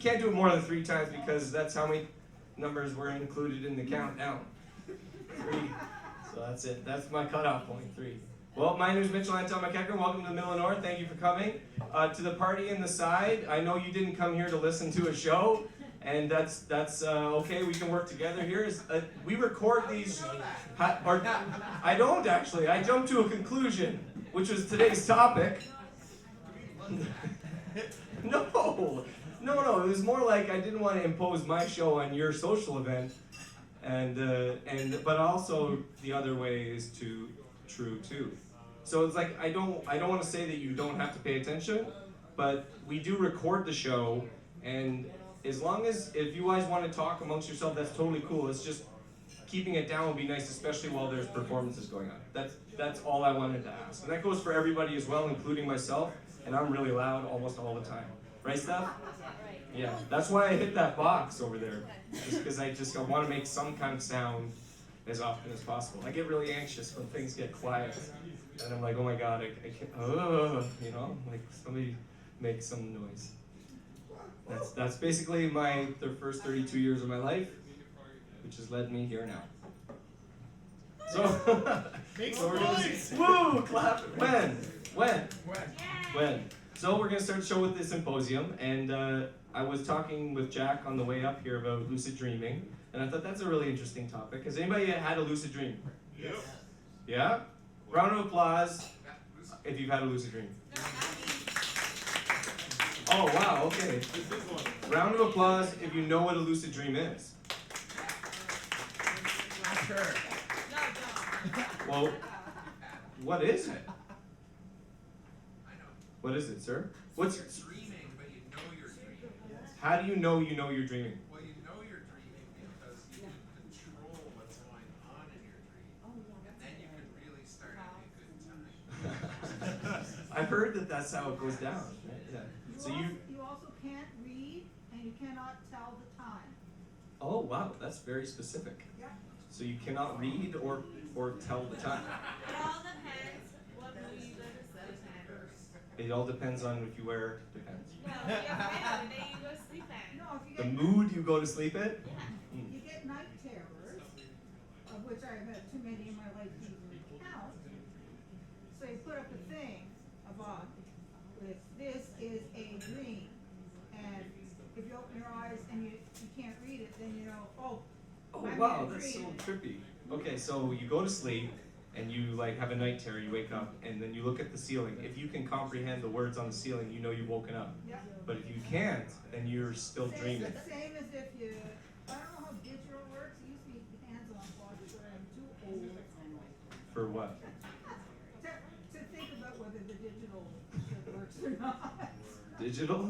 can't do it more than 3 times because that's how many numbers were included in the countdown. 3. So that's it. That's my cutoff point, 3. Well, my name is Mitchell Anton MacEachern. Welcome to the Middle and North. Thank you for coming. To the party in the side, I know you didn't come here to listen to a show, and that's okay. We can work together here. We record these. I don't actually. I jumped to a conclusion, which was today's topic. No. It was more like I didn't want to impose my show on your social event, but also the other way is true too. So it's like I don't want to say that you don't have to pay attention, but we do record the show, and as long as if you guys want to talk amongst yourself, that's totally cool. It's just keeping it down would be nice, especially while there's performances going on. That's all I wanted to ask, and that goes for everybody as well, including myself. And I'm really loud almost all the time, right, Steph? Yeah, that's why I hit that box over there, just because I want to make some kind of sound as often as possible. I get really anxious when things get quiet, and I'm like, oh my god, I can't, like somebody make some noise. That's basically the first 32 years of my life, which has led me here now. So, make some noise! Woo, clap! When? So we're going to start the show with the Symposium, and I was talking with Jack on the way up here about lucid dreaming, and I thought that's a really interesting topic. Has anybody had a lucid dream? Yes. Yeah? Round of applause if you've had a lucid dream. Oh, wow, okay. Round of applause if you know what a lucid dream is. Not sure. Well, what is it? What is it, sir? You're dreaming, but you know you're dreaming. How do you know you're dreaming? Well, you know you're dreaming because you can control what's going on in your dream. And then you can really start having a good time. I've heard that's how it goes down. Yeah. So you also can't read, and you cannot tell the time. Oh, wow, that's very specific. Yeah. So you cannot read or tell the time. It all depends what movie you go to sleep at. It all depends on if you wear depends. No, you have the day you go to sleep at. No, if you The get mood you go to sleep in? Yeah. you get night terrors, of which I've had too many in my life to even count. So you put up a thing about with this is a dream, and if you open your eyes and you can't read it, then you know, Oh I'm wow, in a that's so dream. trippy. Okay, so you go to sleep and you have a night terror, you wake up and then you look at the ceiling. If you can comprehend the words on the ceiling, you know you've woken up. Yeah. But if you can't, then you're still dreaming. Same as if you, I don't know how digital works, it used to be hands-on watch, but I'm too old For what? to think about whether the digital shit works or not. Digital?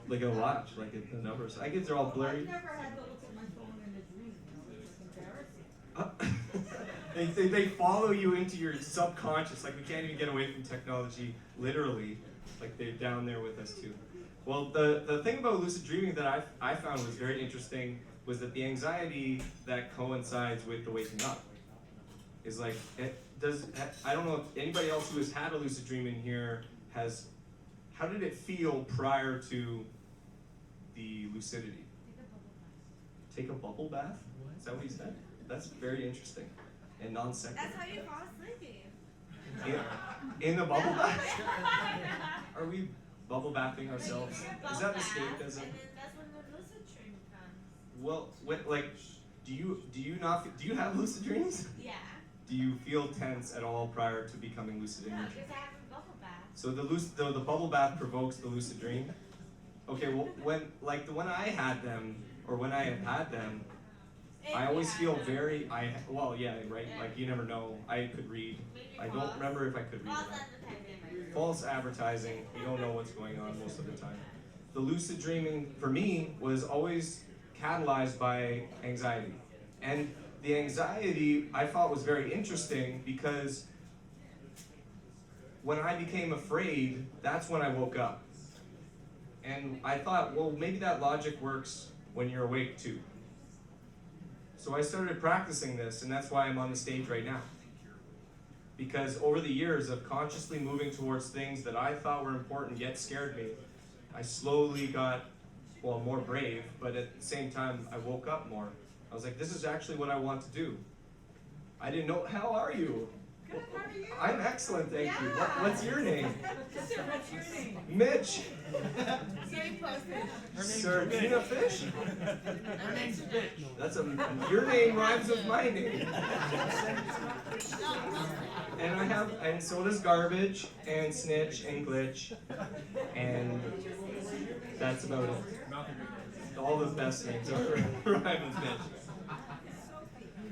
Like a watch, like the numbers. I guess they're all blurry. I've never had to look at my phone in a dream, it's embarrassing. They follow you into your subconscious, like we can't even get away from technology, literally, like they're down there with us too. Well, the thing about lucid dreaming that I found was very interesting was that the anxiety that coincides with the waking up is like, I don't know if anybody else who has had a lucid dream in here how did it feel prior to the lucidity? Take a bubble bath? Is that what he said? That's very interesting and non-secular. That's how you fall asleep. In the bubble bath? Are we bubble bathing ourselves? Is that escapism? And then that's when the lucid dream comes. Well, do you have lucid dreams? Yeah. Do you feel tense at all prior to becoming lucid in No, your dream? because I have a bubble bath. So the bubble bath provokes the lucid dream? Okay, well when I had them, or when I have had them, I always feel very, right, like you never know. I could read. I don't remember if I could read or not. False advertising, you don't know what's going on most of the time. The lucid dreaming, for me, was always catalyzed by anxiety. And the anxiety I thought was very interesting because when I became afraid, that's when I woke up. And I thought, well, maybe that logic works when you're awake too. So I started practicing this, and that's why I'm on the stage right now. Because over the years of consciously moving towards things that I thought were important yet scared me, I slowly got well, more brave, but at the same time, I woke up more. I was like, this is actually what I want to do. I didn't know, how are you? Good, how are you? I'm excellent, thank you. Yeah. What's your name? What's your name? Mitch. Same person. Sardina Fish? Her name's Bitch. That's your name rhymes with my name. And so does Garbage, and Snitch, and Glitch, and that's about it. All the best names are rhyme with Mitch.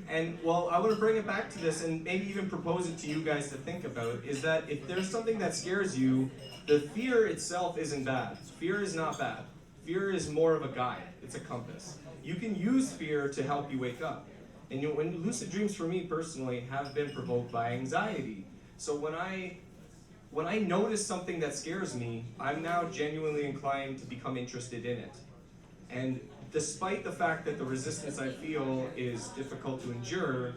And well, I want to bring it back to this and maybe even propose it to you guys to think about, is that if there's something that scares you, the fear itself isn't bad. Fear is not bad. Fear is more of a guide. It's a compass. You can use fear to help you wake up. And when lucid dreams for me personally have been provoked by anxiety. So when I notice something that scares me, I'm now genuinely inclined to become interested in it. And despite the fact that the resistance I feel is difficult to endure,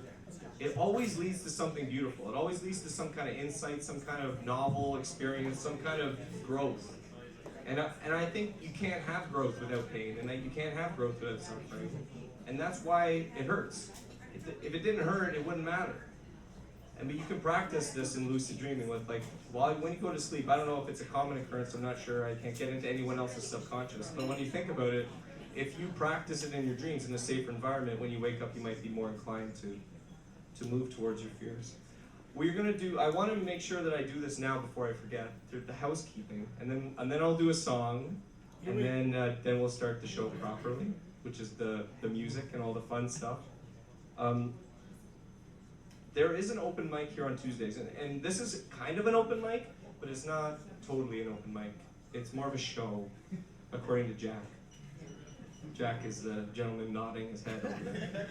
it always leads to something beautiful. It always leads to some kind of insight, some kind of novel experience, some kind of growth. And I think you can't have growth without pain, and that you can't have growth without suffering. And that's why it hurts. If it didn't hurt, it wouldn't matter. But you can practice this in lucid dreaming with, like, when you go to sleep. I don't know if it's a common occurrence, I'm not sure, I can't get into anyone else's subconscious. But when you think about it, if you practice it in your dreams in a safer environment, when you wake up, you might be more inclined to move towards your fears. I want to make sure that I do this now before I forget, the housekeeping, and then I'll do a song, and then we'll start the show properly, which is the music and all the fun stuff. There is an open mic here on Tuesdays, and this is kind of an open mic, but it's not totally an open mic. It's more of a show, according to Jack. Jack is the gentleman nodding his head over there.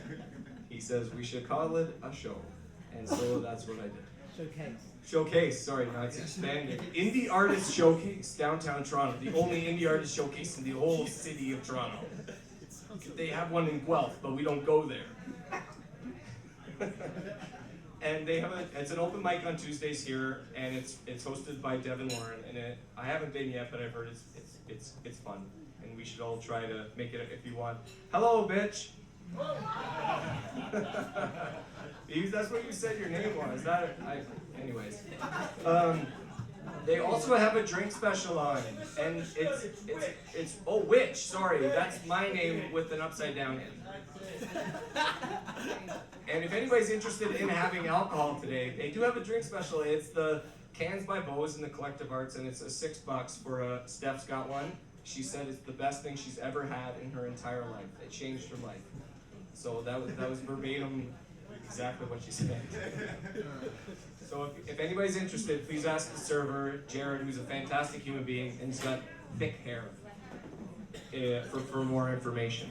He says we should call it a show, and so that's what I did. Showcase, sorry, now it's expanding. Indie Artist Showcase, downtown Toronto. The only indie artist showcase in the whole city of Toronto. They have one in Guelph, but we don't go there. And it's an open mic on Tuesdays here, and it's hosted by Devin Lauren. And I haven't been yet, but I've heard it's fun, and we should all try to make it if you want. Hello, bitch. That's what you said your name was. Anyways. They also have a drink special on, and it's witch. Sorry, that's my name with an upside down head. And if anybody's interested in having alcohol today, they do have a drink special. It's the Cans by Bose in the Collective Arts, and it's $6 for Steph's got one. She said it's the best thing she's ever had in her entire life. It changed her life. So that was verbatim exactly what she said. So if anybody's interested, please ask the server, Jared, who's a fantastic human being, and he's got thick hair, for more information.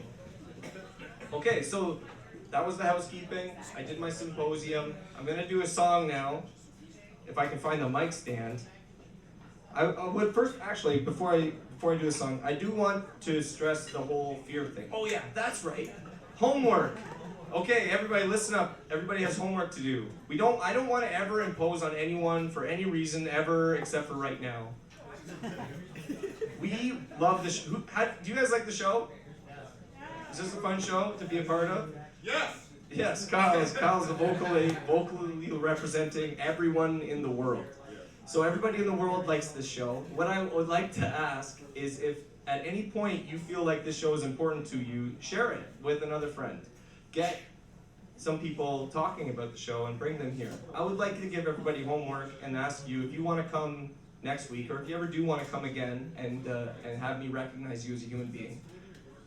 Okay, so that was the housekeeping. I did my symposium. I'm gonna do a song now, if I can find the mic stand. I would first, actually, before I do a song, I do want to stress the whole fear thing. Oh yeah, that's right. Homework. Okay, everybody listen up. Everybody has homework to do. I don't want to ever impose on anyone for any reason ever except for right now. We love the show. Do you guys like the show? Is this a fun show to be a part of? Yes! Yes, Kyle's the vocally representing everyone in the world. So everybody in the world likes this show. What I would like to ask is if at any point you feel like this show is important to you, share it with another friend. Get some people talking about the show and bring them here. I would like to give everybody homework and ask you if you want to come next week, or if you ever do want to come again and have me recognize you as a human being,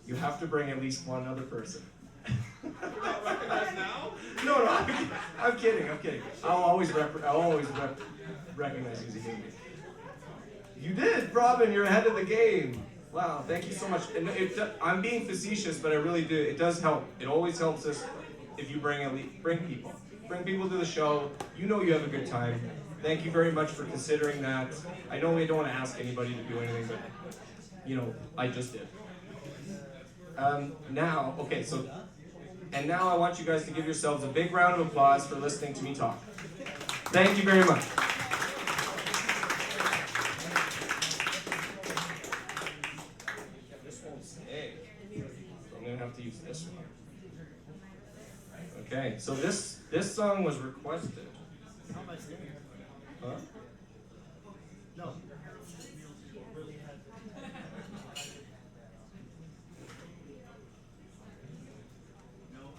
you have to bring at least one other person. You're not recognized now? No, I'm kidding. I'll always recognize you as a human being. You did, Robyn. You're ahead of the game. Wow, thank you so much. And I'm being facetious, but I really do. It does help. It always helps us if you bring people. Bring people to the show. You know you have a good time. Thank you very much for considering that. I know we don't want to ask anybody to do anything, but I just did. Now I want you guys to give yourselves a big round of applause for listening to me talk. Thank you very much. This won't Okay, so this song was requested. How am I singing? Huh? No.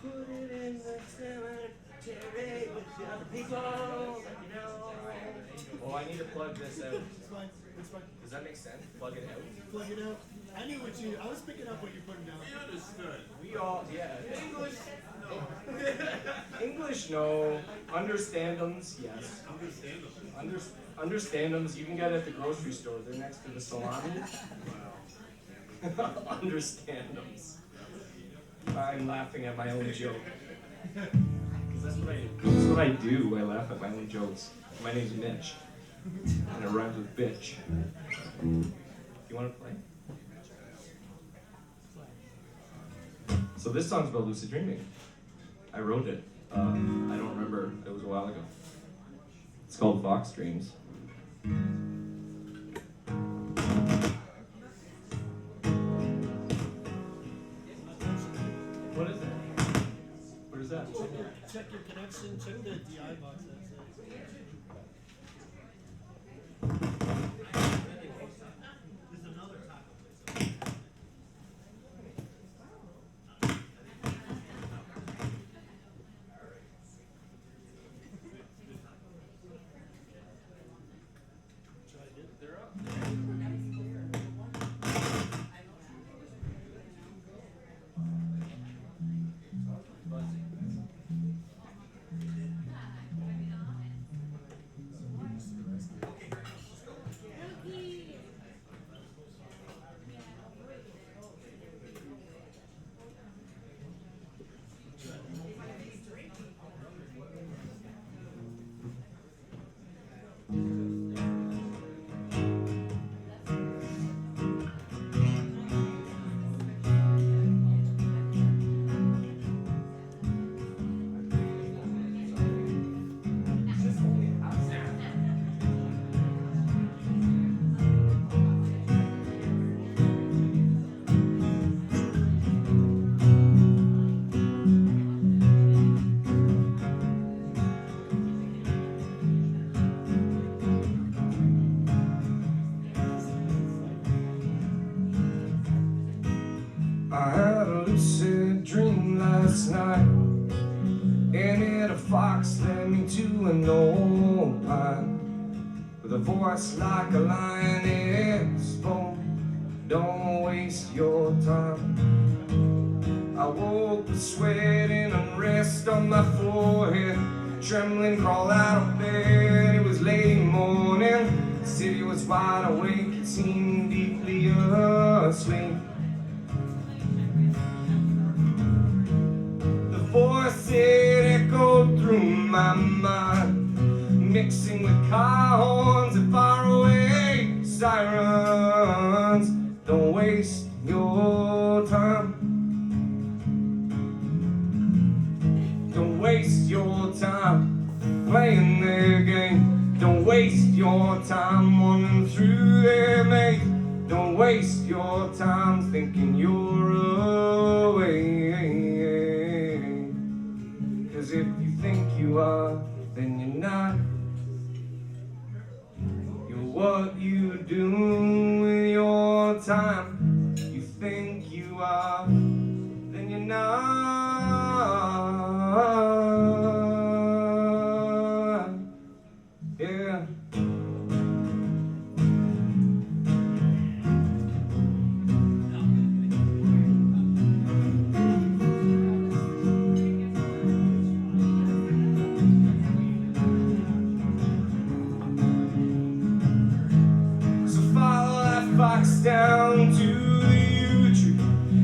Put it in the cemetery with the other people that you know. Oh, I need to plug this out. It's fine. It's fine. Does that make sense? Plug it out. Plug it out. I knew what you. I was picking up what you're putting down. We understood. We all, yeah. English? No. English, no. Understandums, yes. Understandable. Understandums, you can get at the grocery store. They're next to the salami. Wow. Understandums. I'm laughing at my own joke. Because that's what I do. I laugh at my own jokes. My name's Mitch. And it rhymes with bitch. You want to play? So this song's about lucid dreaming. I wrote it. I don't remember. It was a while ago. It's called Fox Dreams. What is it? What is that? Check your connection. Check the DI box. That's it. There's another taco place. I had a lucid dream last night, and it a fox led me to an old pine, with a voice like a lion it spoke, don't waste your time. I woke with sweat and unrest on my forehead, trembling, crawled out of bed. It was late morning, the city was wide awake, it seemed deeply asleep. Voice it echoed through my mind, mixing with car horns and faraway sirens. Don't waste your time. Don't waste your time playing their game. Don't waste your time wandering through their maze. Don't waste your time thinking you're away. Cause if you think you are, then you're not. You're what you do with your time. You think you are, then you're not. Yeah. Down to the yew tree,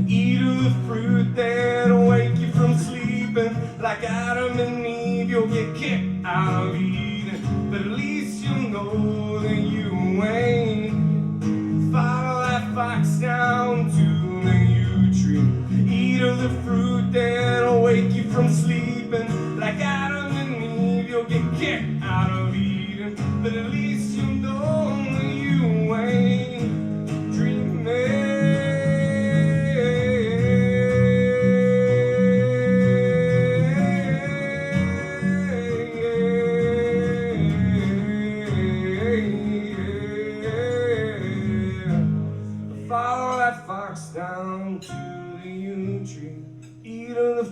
eat of the fruit that'll wake you from sleeping. Like Adam and Eve, you'll get kicked out of Eden, but at least you'll know that you ain't. Follow that fox down to the yew tree, eat of the fruit that'll wake you from sleeping. Like Adam and Eve, you'll get kicked out of Eden, but at least you'll know that you ain't.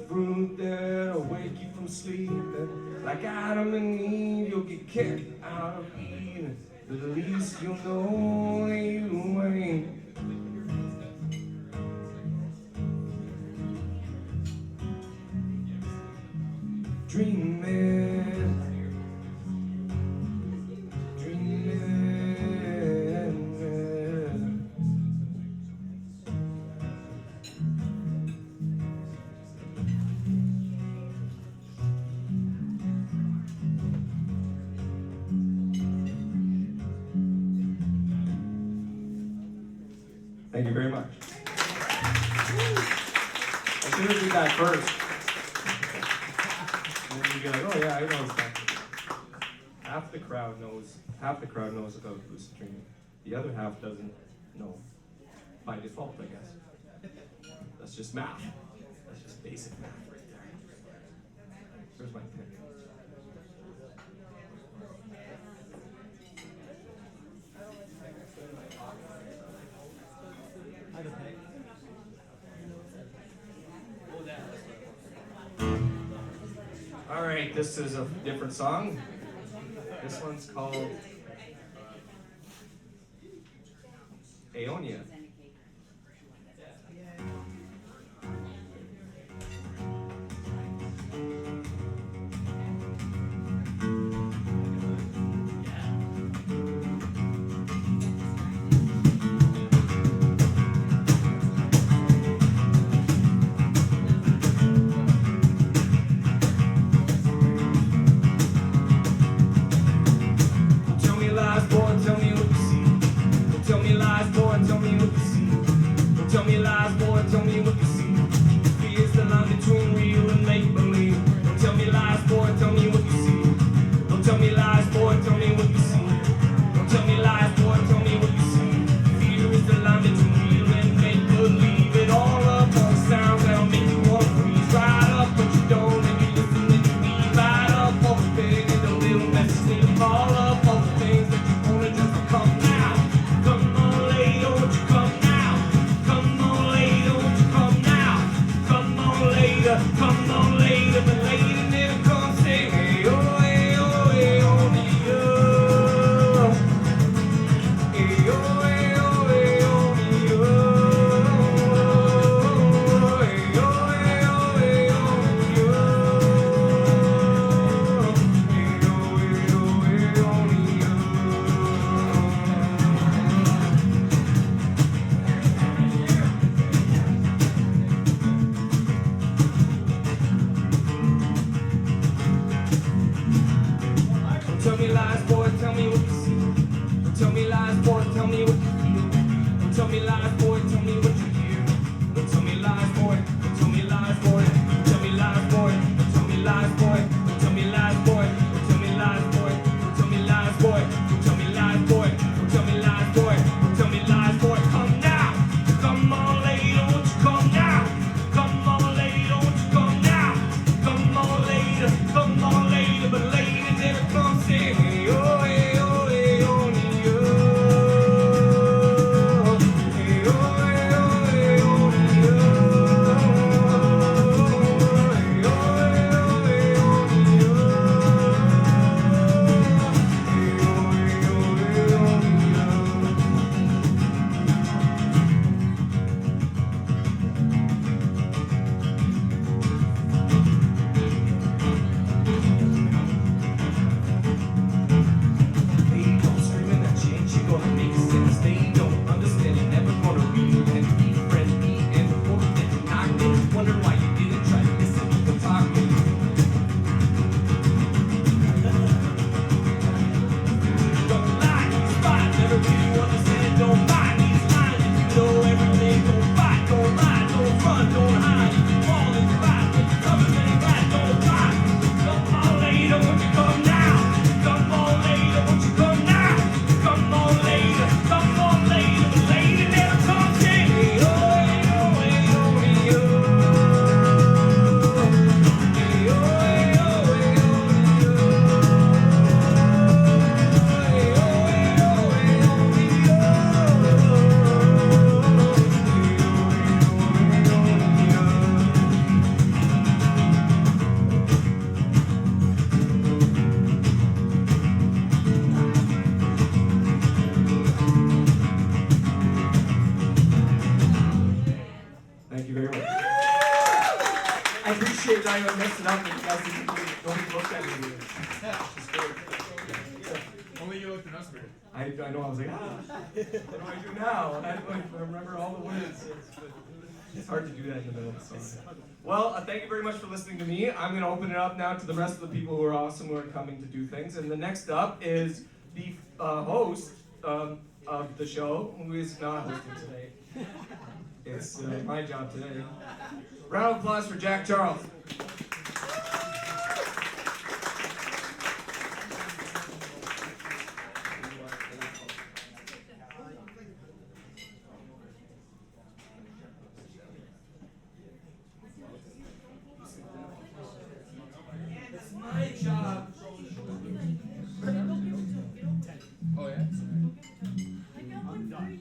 fruit that'll wake you from sleep. Like Adam and Eve, you'll get kicked out of Eden. But at least you'll know that you ain't. Dreaming, dreaming. Thank you very much. I should have did that first. And then you'd be like, oh yeah, I know exactly. Half the crowd knows about lucid dreaming. The other half doesn't know by default, I guess. That's just math. That's just basic math right there. Where's my pen? All right, this is a different song. This one's called Aeonia. I messed it up and you guys didn't don't look at me. It's great. Only you looked at us weird. I know, I was like, what do I do now? I remember all the words. It's hard to do that in the middle of the song. Well, thank you very much for listening to me. I'm going to open it up now to the rest of the people who are awesome who are coming to do things. And the next up is the host of the show, who is not hosting today. It's my job today. Round of applause for Jack Charles. It's my job. Oh yeah? I got one for you.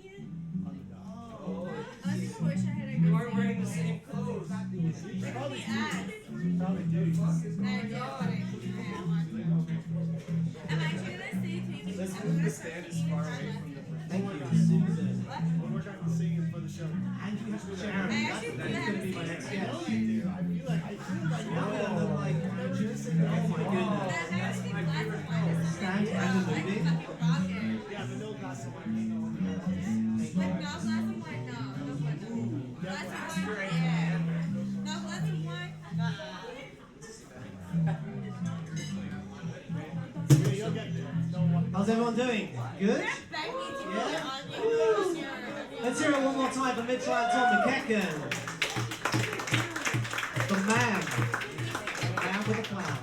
I think I wish I had a good You aren't wearing the same clothes. Look at the ads. Probably do. I do, but I want to. I'm actually gonna say thank you. I'm gonna stand as far away from the. Thank you, Susan. What? We're working on singing for the show. And you have Sharon. I actually do That's have going to a be my seat. next I guest. know you do. I feel like Oh, like, oh my goodness. That has to be black and white. Stand and the Like movie. fucking rocket. yeah, but no glass of wine. Like no glass of wine, no. Glass of wine, yeah. No glass of wine. Yeah, you'll get there. No one. How's everyone doing? Good? Becky to be Yeah. on your Let's hear it one more time for Mitchell Anton MacEachern. The man. The man with a plan.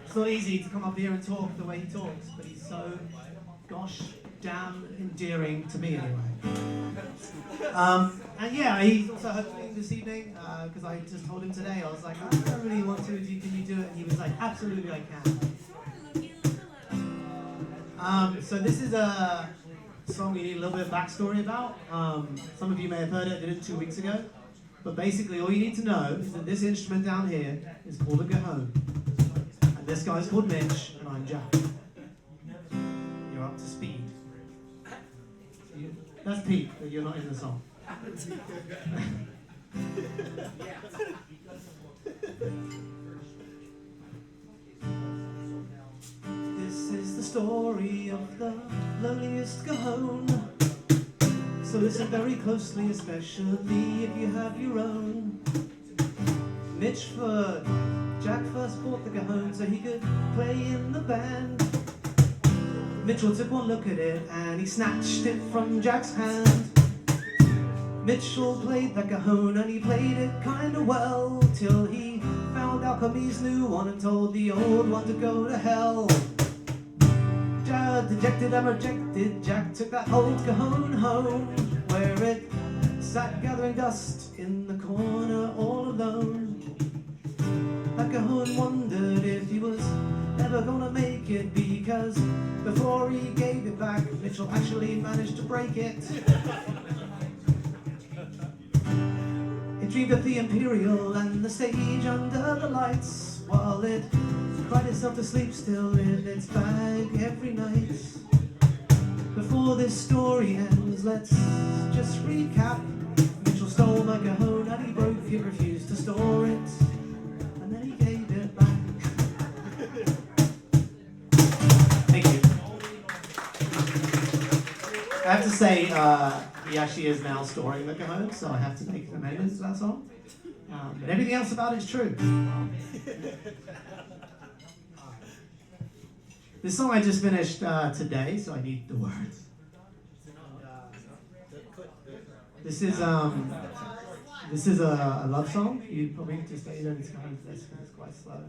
It's not easy to come up here and talk the way he talks, but he's so gosh damn endearing to me anyway. And yeah, he's also hosting this evening because I just told him today, I was like, I don't really want to, can you do it? And he was like, absolutely I can. So this is a song you need a little bit of backstory about. Some of you may have heard it, I did it 2 weeks ago. But basically all you need to know is that this instrument down here is called a cajon. And this guy's called Mitch, and I'm Jack. You're up to speed. That's Pete, but you're not in the song. This is the story of the loneliest cajon. So listen very closely, especially if you have your own. Mitchford, Jack first bought the cajon so he could play in the band. Mitchell took one look at it and he snatched it from Jack's hand. Mitchell played the cajon and he played it kinda well, till he found Alchemy's new one and told the old one to go to hell. Dejected and rejected, Jack took that old cajon home, where it sat gathering dust in the corner all alone. That cajon wondered if he was ever gonna make it, because before he gave it back, Mitchell actually managed to break it. It dreamed of the Imperial and the stage under the lights, while it cried itself to sleep still in its bag every night. Before this story ends, let's just recap. Mitchell stole my cajon and he broke it, refused to store it, and then he gave it back. Thank you. I have to say, he actually is now storing the cajon, so I have to make an amendment to that song. But everything else about it is true. This song I just finished today, so I need the words. This is a love song. You probably just say that it's kind of this, it's quite slow.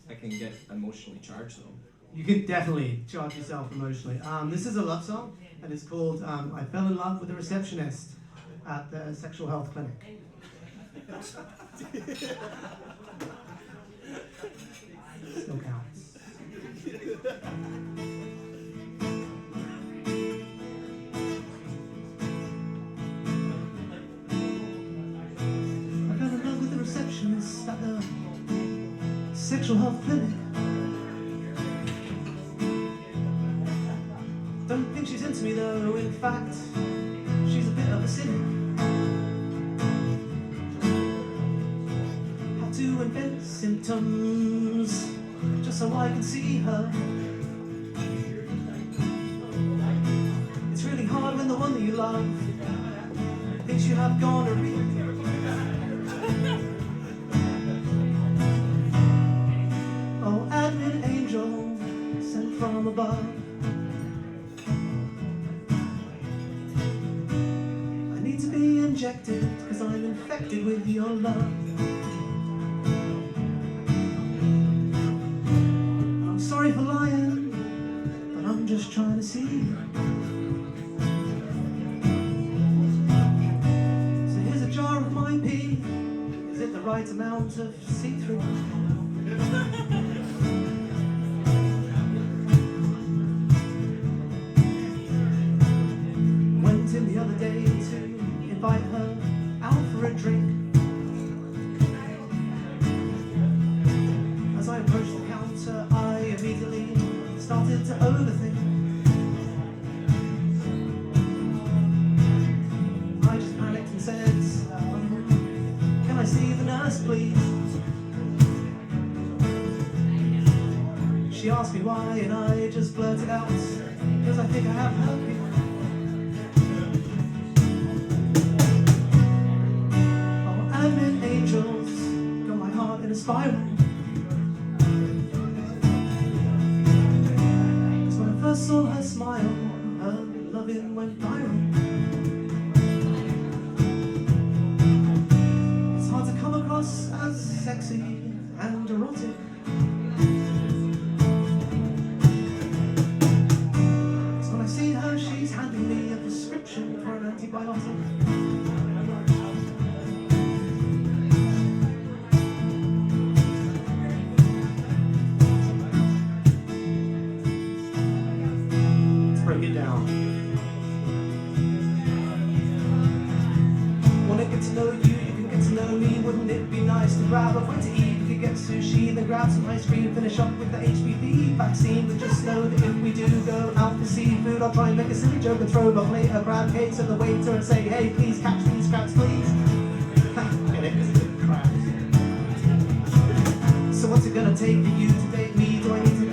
I can get emotionally charged though. You could definitely charge yourself emotionally. This is a love song, and it's called "I Fell in Love with a Receptionist at the Sexual Health Clinic." Still counts. I fell in love with the receptionist at the Sexual Health Clinic. Don't think she's into me though, in fact, she's a bit of a cynic. Had to invent symptoms, just so I can see her. It's really hard when the one that you love thinks you have gonorrhea. Oh, admin angel sent from above. I need to be injected, cause I'm infected with your love. I'm sorry for lying, but I'm just trying to see you. So here's a jar of my pee. Is it the right amount of see-through? Went in the other day to invite her out for a drink. As I approached the counter, I immediately started to overthink. I just panicked and said, can I see the nurse, please? She asked me why, and I just blurted out, because I think I have herpes. Oh, admin angels got my heart in a spiral. Cause when I first saw her smile, her loving went viral. It's hard to come across as sexy and erotic. When I see her, she's handing me a prescription for an antibiotic. Let's break it down. Wanna get to know you, you can get to know me. Wouldn't it be nice to grab a bite to eat? We could get sushi, then grab some ice cream, finish up with the HPV vaccine. But just know that if we do go out for seafood, I'll try and make a silly joke and throw a plate of crab cakes at the waiter and say, hey, please catch these crabs, please. Get it? Crabs. So what's it gonna take for you to date me? Do I need to...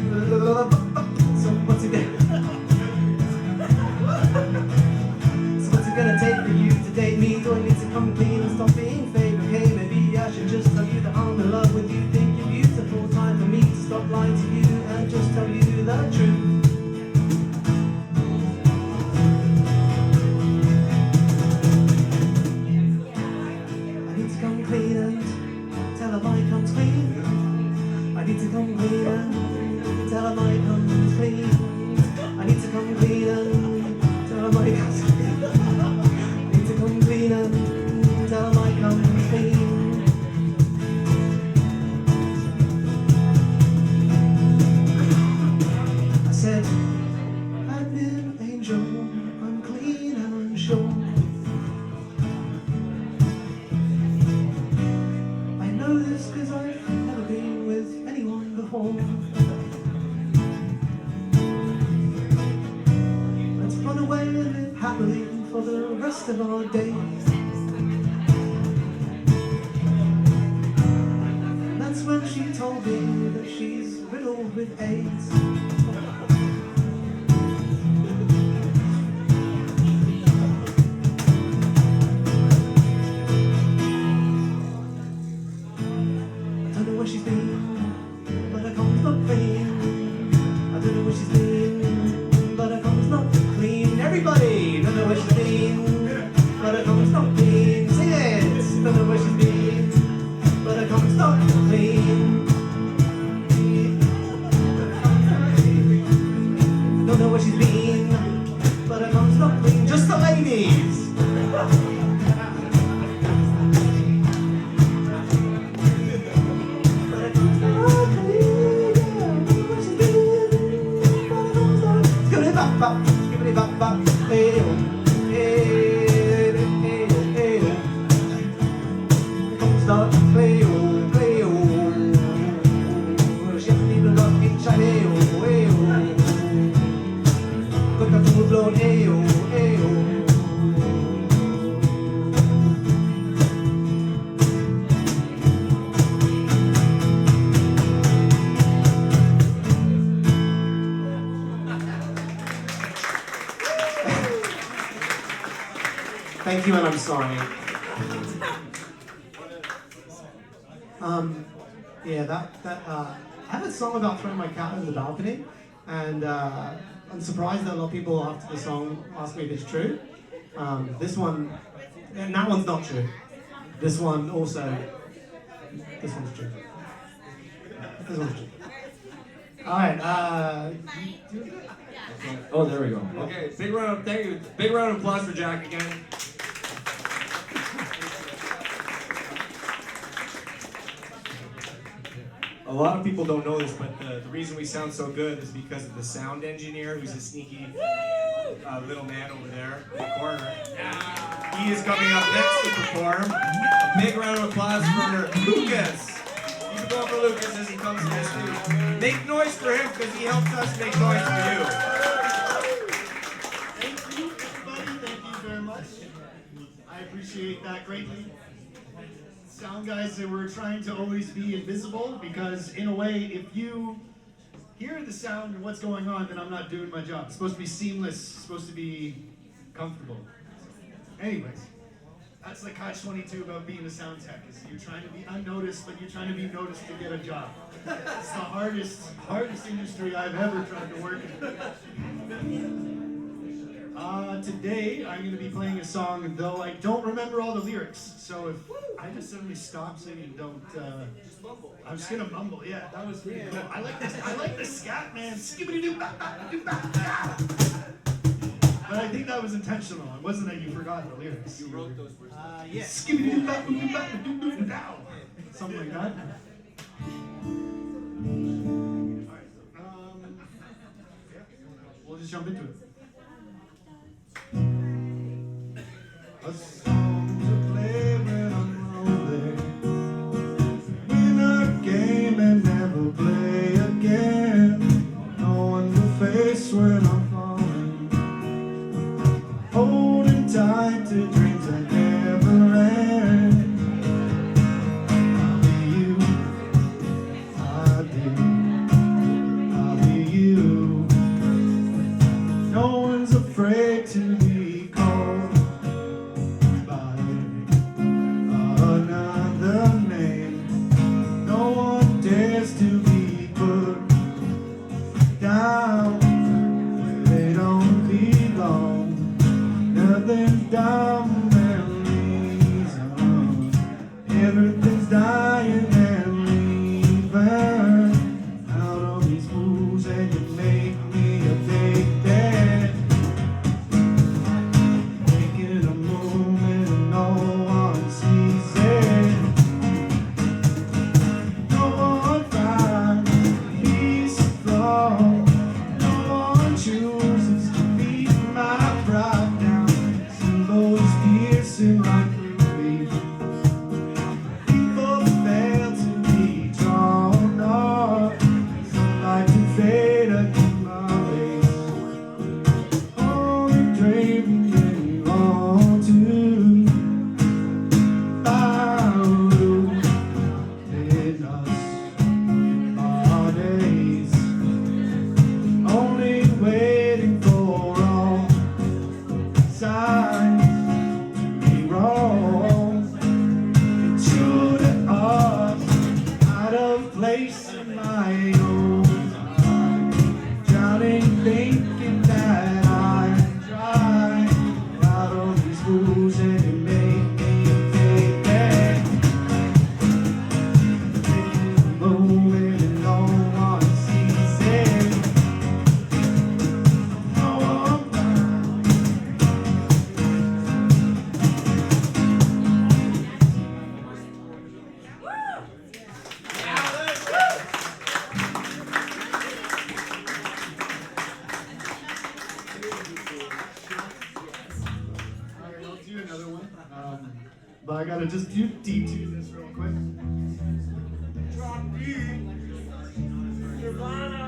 So what's it gonna... So what's it gonna take for you to date me? Do I need to come clean and stop being fake? Okay, maybe I should just tell you that I'm in love with you. Think you're beautiful. Time for me to stop lying to you and just tell you the truth. I need to come clean and tell her my comes clean. I need to come clean and tell her my comes clean. I need to come clean and tell her my comes clean. I need to come clean and tell her my comes clean. I said, admin angel, I'm clean and unsure. I know this cause I've never been with anyone before. Let's run away and live happily for the rest of our days. That's when she told me that she's riddled with AIDS. I don't know where she's been, but her com's not clean. I don't know where she's been, but her com's not clean. Everybody, don't know where she's been, but her com's not clean. Sing it! Don't know where she's been, but her com's not clean. Don't know where she's been, Thank you, and I'm sorry. Yeah, I have a song about throwing my cat over the balcony, and I'm surprised that a lot of people after the song ask me if it's true. This one, and that one's not true. This one also, this one's true. This one's true. All right. Oh, there we go. Okay, thank you. Big round of applause for Jack again. A lot of people don't know this, but the reason we sound so good is because of the sound engineer, who's a sneaky little man over there in the corner. He is coming up next to perform. A big round of applause for Lucas. You can go for Lucas as he comes to this stage. Make noise for him because he helps us make noise for you. Thank you, everybody. Thank you very much. I appreciate that greatly. Sound guys, that we're trying to always be invisible because, in a way, if you hear the sound and what's going on, then I'm not doing my job. It's supposed to be seamless, it's supposed to be comfortable. Anyways, that's the catch-22 about being a sound tech, is you're trying to be unnoticed, but you're trying to be noticed to get a job. It's the hardest industry I've ever tried to work in. Today, I'm going to be playing a song, though I don't remember all the lyrics. So if I just suddenly stop singing, don't... just mumble. I'm just going to mumble, yeah. That was pretty cool. I like the scat, man. But I think that was intentional. It wasn't that you forgot the lyrics. You wrote those words. Yeah. Something like that. Alright, yeah. We'll just jump into it. A song to play when I'm rolling. Win a game and never play again. No one to face when I'm falling. Holding tight to dreams that never end. I'll be you. I'll be you. No one's afraid to be called by another name. No one dares to be put down where they don't belong. Nothing's down memories. Everything's dying and leaving out of these moves, and you make me addicted. Making a moment and no one sees it. No one finds peace of love. No one chooses to beat my pride down. Symbols piercing right through me. People fail to be drawn up. Sunlight can fade against my face. Only dreaming when you want to. Follow in us our days. Only waiting for all signs to be wrong. True to us, out of place in my own time. Drowning, thinking that I try. Out of these rules, and you make me addicted. Taking a moment and no one sees it. No one finds. Alright, I'll do another one. But I gotta just D2 this real quick. Drop D. Nirvana.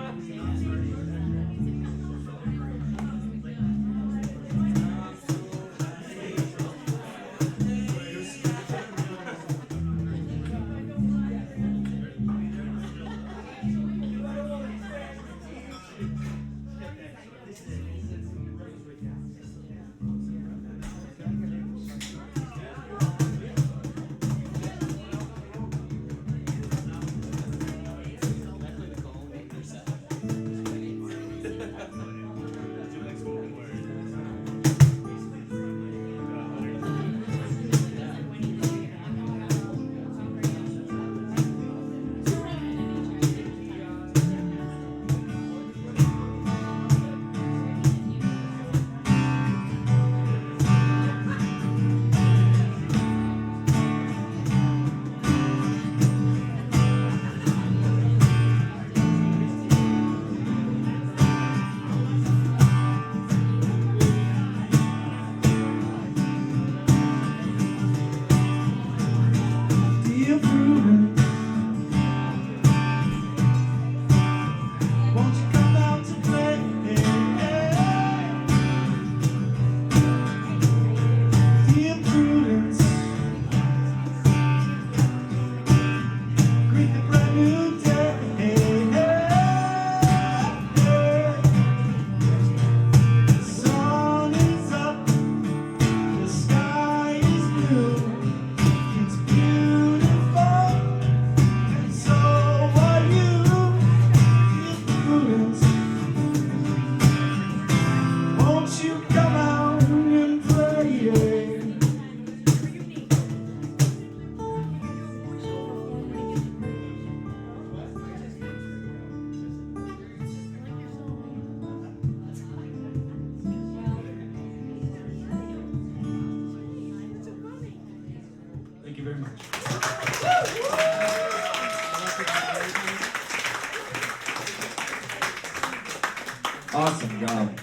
Awesome job.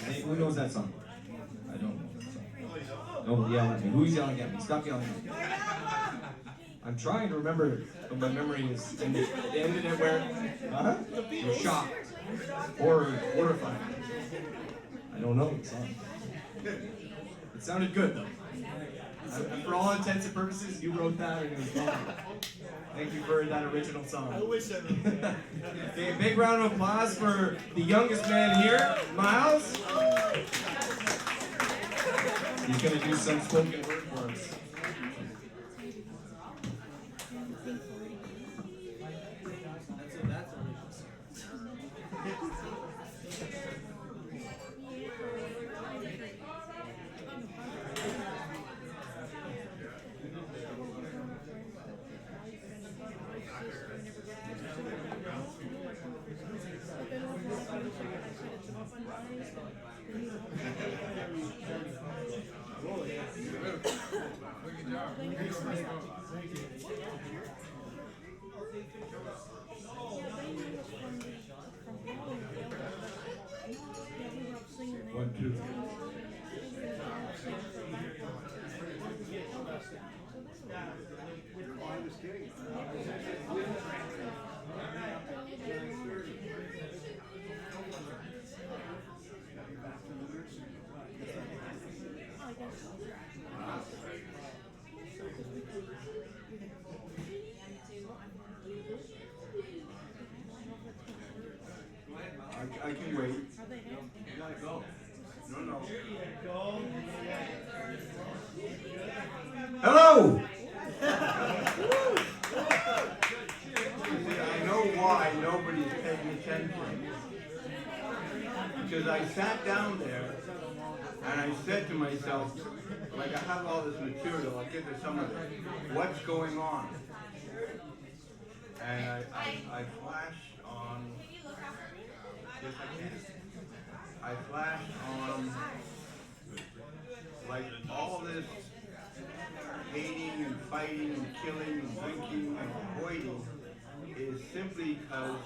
Hey, who knows that song? I don't know that song. Don't yell at me. Who's yelling at me? Stop yelling at me. I'm trying to remember, but my memory is ended. It ended at where? Huh? You're shocked. Or horrified. I don't know the song. It sounded good though. For all intents and purposes, you wrote that and it was fun. Thank you for that original song. I wish I wrote that. Okay, big round of applause for the youngest man here, Miles. He's gonna do some spoken word for us. One, two. I can wait. You gotta go. No. Hello! I know why nobody's paying attention. Because I sat down there and I said to myself, like I have all this material, I'll get to some of it. What's going on? And I flashed on, yes I can. I flashed on like all this hating and fighting and killing and drinking and avoiding is simply because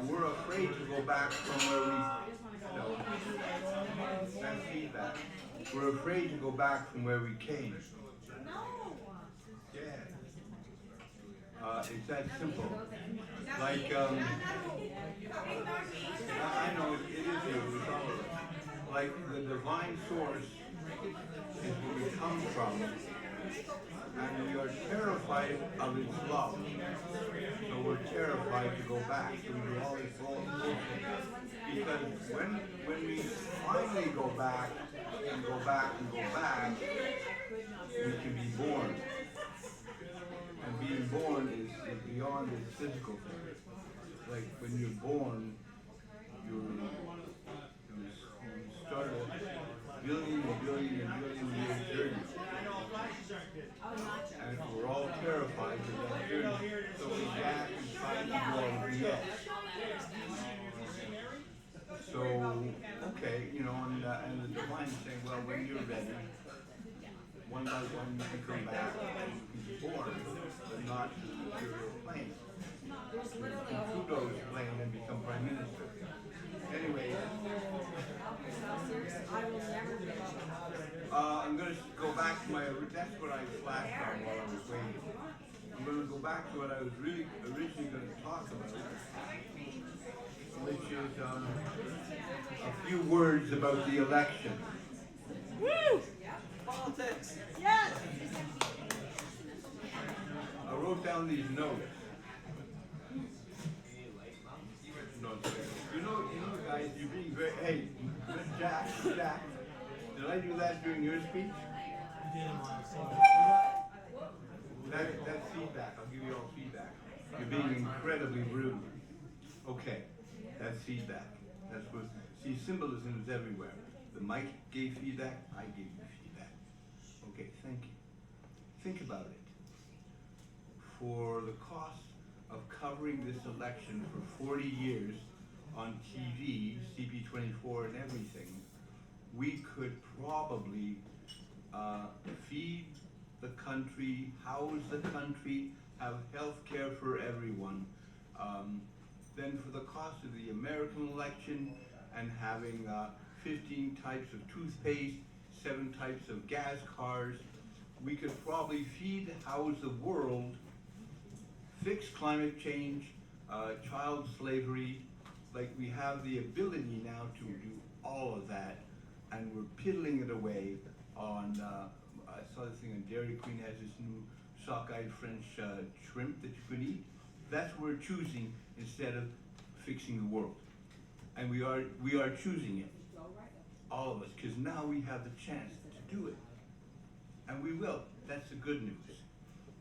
we're afraid to go back from where we, no, that's feedback. We're afraid to go back from where we came. Yeah. It's that simple. Like, I know it is you, it's all of us. Like the divine source is where we come from. And we are terrified of its love. So we're terrified to go back. So we do all this bullshit. Because when we finally go back and go back and go back, we can be born. And being born is beyond this physical thing. Like when you're born, you start a billion year journey. And we're all terrified of that journey. So we back and try to do all the BS. So, okay, and the divine is saying, well, when you're ready, one by one you can come back and you can be born, but not to the material plane. Pluto's plane and become prime minister. Anyway, I'm going to go back to that's what I flashed on while I was waiting. I'm going to go back to what I was really originally going to talk about, which is a few words about the election. Woo! Politics. Yes! I wrote down these notes. You know, guys, you're being very, hey, Jack, did I do that during your speech? That's feedback, I'll give you all feedback. You're being incredibly rude. Okay, that's feedback. That's what, see, symbolism is everywhere. The mic gave feedback, I gave you feedback. Okay, thank you. Think about it. For the cost of covering this election for 40 years on TV, CP24 and everything, we could probably feed the country, house the country, have health care for everyone, than for the cost of the American election and having 15 types of toothpaste, 7 types of gas cars. We could probably feed, house the world, fix climate change, child slavery. Like, we have the ability now to do all of that, and we're piddling it away on, I saw this thing on Dairy Queen has this new sockeye French shrimp that you can eat. That's what we're choosing instead of fixing the world. And we are choosing it, all of us, because now we have the chance to do it. And we will. That's the good news.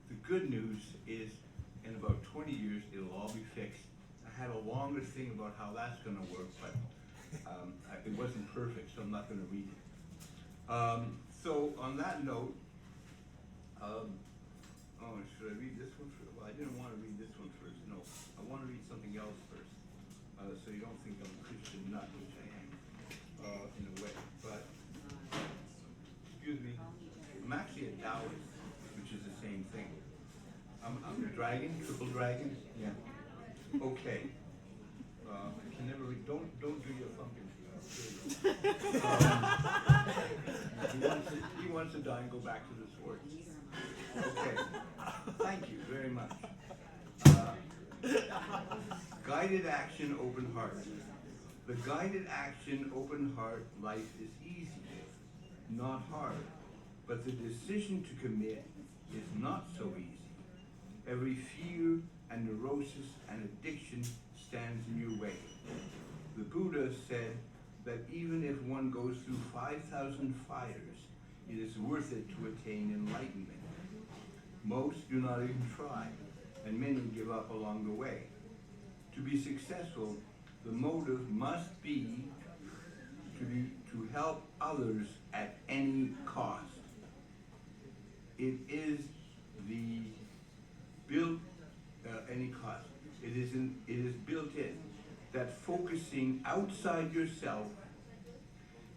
The good news is in about 20 years, it'll all be fixed. I had a longer thing about how that's going to work, but it wasn't perfect, so I'm not going to read it. So on that note, should I read this one first? Well, I didn't want to read this one first. No, I want to read something else first, so you don't think I'm a Christian nut, which I am in a way. But excuse me, I'm actually a Taoist, which is the same thing. I'm a dragon, triple dragon. Yeah. Okay. I can never read. Don't do your thumping. He wants to die and go back to the sword. Okay. Thank you very much. Guided action, open heart. The guided action, open heart life is easy, not hard. But the decision to commit is not so easy. Every fear and neurosis and addiction stands in your way. The Buddha said that even if one goes through 5,000 fires, it is worth it to attain enlightenment. Most do not even try, and many give up along the way. To be successful, the motive must be to help others at any cost. It is the built any cost. It is built in that focusing outside yourself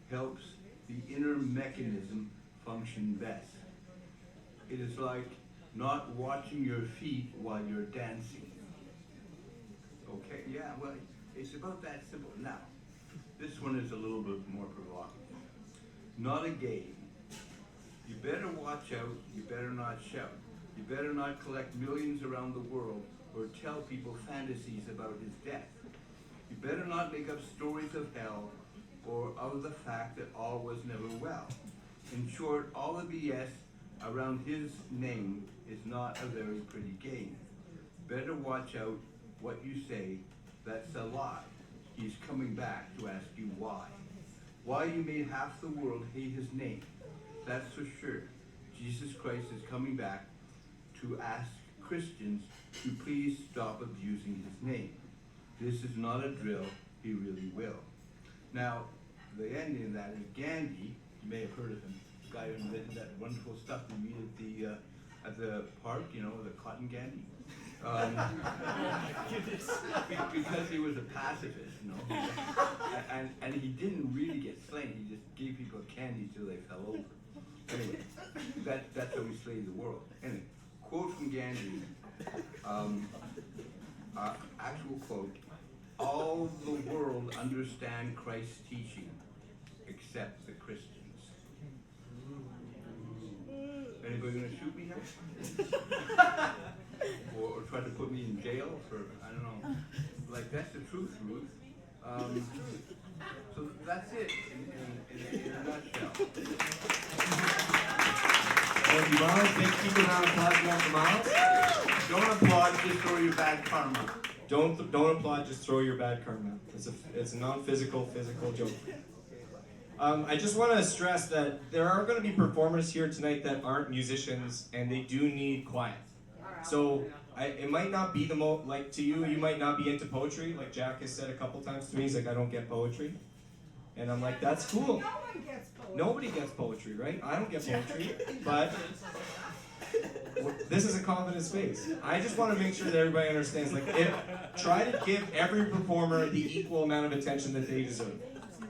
helps the inner mechanism function best. It is like not watching your feet while you're dancing. Okay, yeah, well, it's about that simple. Now, this one is a little bit more provocative. Not a game. You better watch out, you better not shout. You better not collect millions around the world or tell people fantasies about his death. You better not make up stories of hell or of the fact that all was never well. In short, all the BS around his name is not a very pretty game. Better watch out what you say. That's a lie. He's coming back to ask you why. Why you made half the world hate his name. That's for sure. Jesus Christ is coming back to ask Christians to please stop abusing his name. This is not a drill, he really will. Now, the ending of that is Gandhi. You may have heard of him. The guy who invented that wonderful stuff we meet at the park, you know, the cotton candy. Because he was a pacifist, you know, and he didn't really get slain. He just gave people candy till they fell over. Anyway, that's how we slayed the world. Anyway, quote from Gandhi, actual quote: "All the world understand Christ's teaching, except the Christians." Anybody gonna shoot me now? or try to put me in jail for, I don't know. Like, that's the truth, Ruth. So that's it in a nutshell. Thank you, Miles. Keep a round of applause going for Miles. Don't applaud, just throw your bad karma. Don't applaud, just throw your bad karma. It's a non-physical, physical joke. I just want to stress that there are going to be performers here tonight that aren't musicians, and they do need quiet. So it might not be like to you, you might not be into poetry, like Jack has said a couple times to me. He's like, I don't get poetry. And I'm like, that's cool. No one gets poetry. Nobody gets poetry, right? I don't get poetry, but this is a confident space. I just want to make sure that everybody understands, like, try to give every performer the equal amount of attention that they deserve.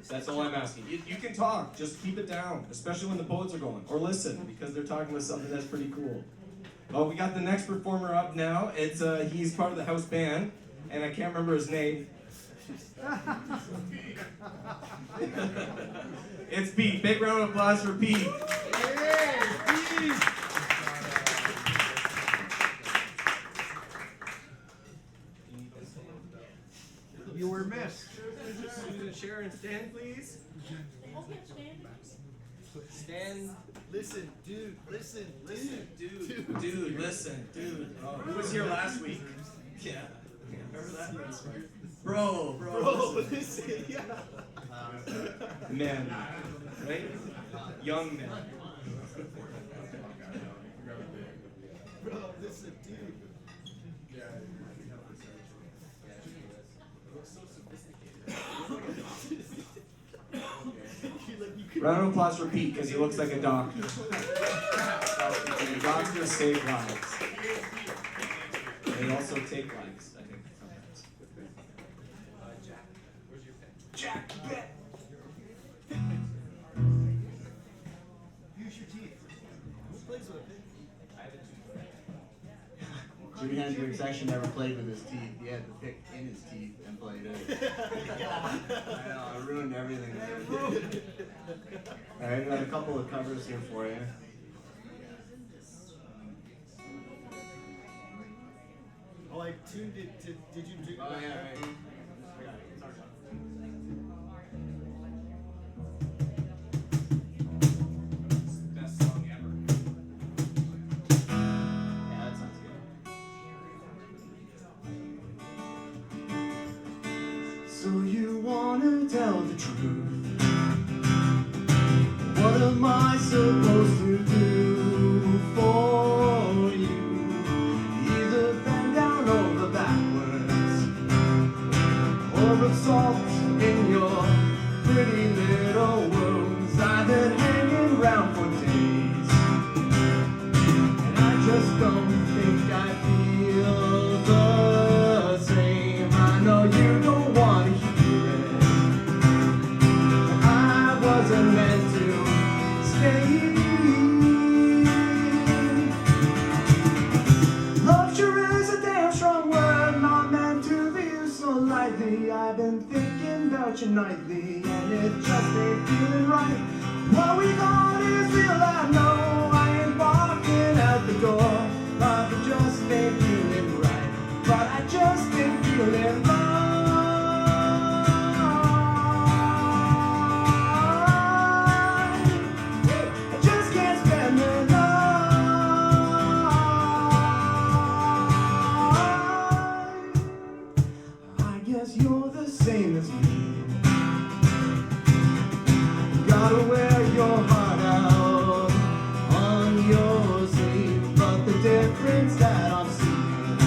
That's all I'm asking. You can talk, just keep it down, especially when the poets are going, or listen, because they're talking about something that's pretty cool. Well, we got the next performer up now. He's part of the house band. and I can't remember his name. It's Pete. Big round of applause for Pete. You were missed. Susan, Sharon, stand please. Stand. Listen, dude, listen. Dude, listen, dude. Oh, who was here last week? Yeah. Remember that? Bro, listen, yeah. men, right? Young men. Bro, listen, dude. Round of applause for Pete because he looks like a doctor. And doctors save lives. They also take lives, I think, sometimes. Jack, where's your pen? Jack, bet! Use your teeth. Who plays with a pen? Jimi Hendrix actually never played with his teeth. He had to pick in his teeth and played it. I know, I ruined everything. Alright, I got a couple of covers here for you. Oh, I tuned it to. Did you do? Oh, yeah, right. I got it. Sorry, Best song ever. yeah, that sounds good. So you wanna tell the truth? What am I supposed to do for you? Either bend down over backwards, or absorb in your pretty little wounds. I've been hanging around for days, and I just don't think I feel the same. I know you don't want to hear it, but I wasn't meant to stay. Love sure is a damn strong word, not meant to be used so lightly. I've been thinking about you nightly, and it just ain't feeling right. What we got is real, I know. I ain't walking out the door, but it just ain't feeling right. But I just ain't feeling right. I just can't spend the night. I guess you're the same as me. Gotta wear your heart out on your sleeve, but the difference that I'm seeing,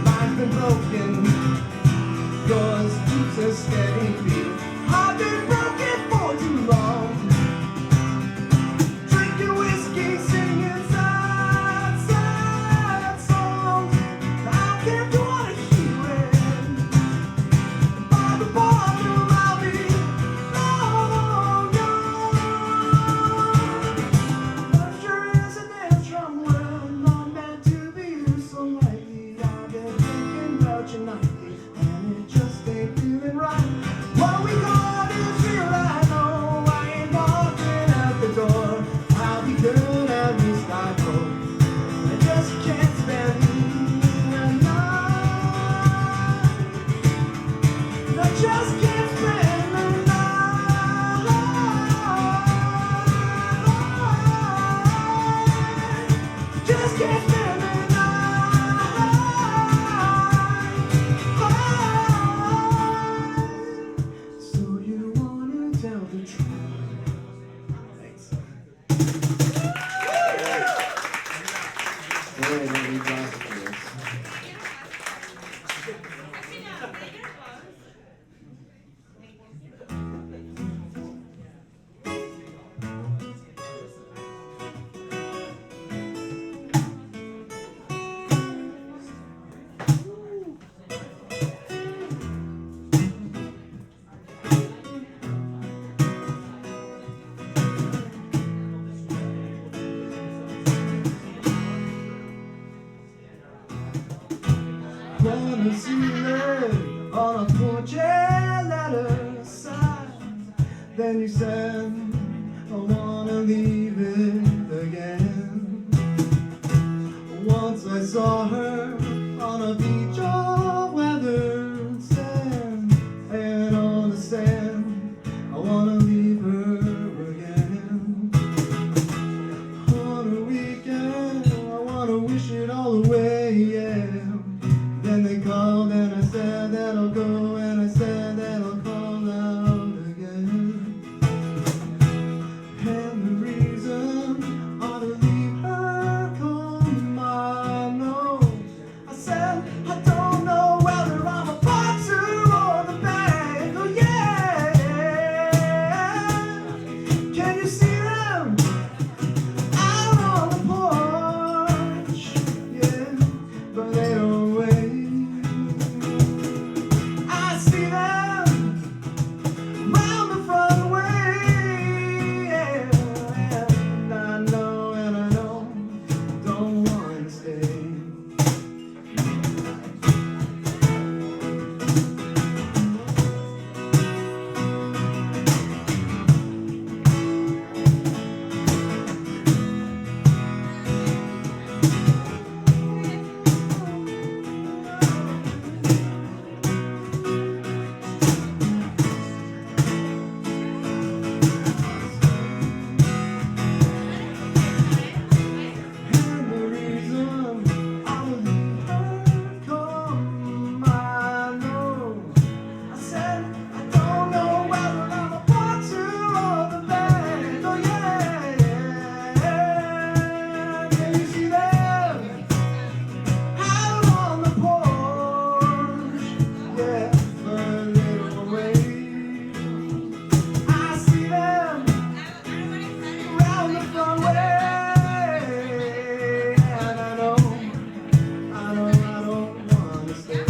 mine's been broken, yours keeps a steady beat. I've been broken for too long, drinking whiskey, singing sad, sad songs. I can't wanna hear it. By the bottom I'll be long gone. Love sure is a damn strong word, not meant to be used so lightly. I've been thinking about you nightly, wanna see her on a porch and let her sigh. Then you said, I wanna leave it again. Once I saw her on a beach of weathered sand, and on the sand, I wanna leave her again. On a weekend, I wanna wish it all away, yeah. Then they called and I said that I'll go, and I said that I'll call out again. And the reason ought to leave her come, I know. I said I don't know whether I'm a boxer or the band, oh yeah. Can you see them out on the porch? Yeah, but they don't wait. I see them round the front way, yeah. And I know, don't want to stay. And the reason I will leave her come, I know. I said I don't know whether I'm a boxer or the band, oh yeah. Can you see them out on the porch? Yeah, but they don't wait. I see them round the front way, and I don't want to stay.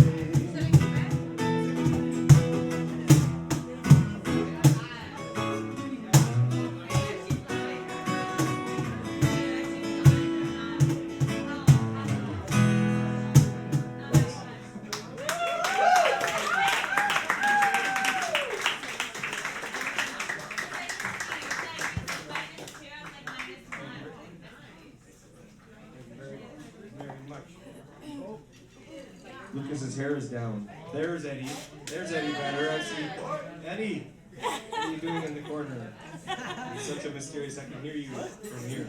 Very much. Lucas's hair is down. There's Eddie. There's Eddie better. I see. Eddie, what are you doing in the corner? You're such a mysterious. I can hear you from here.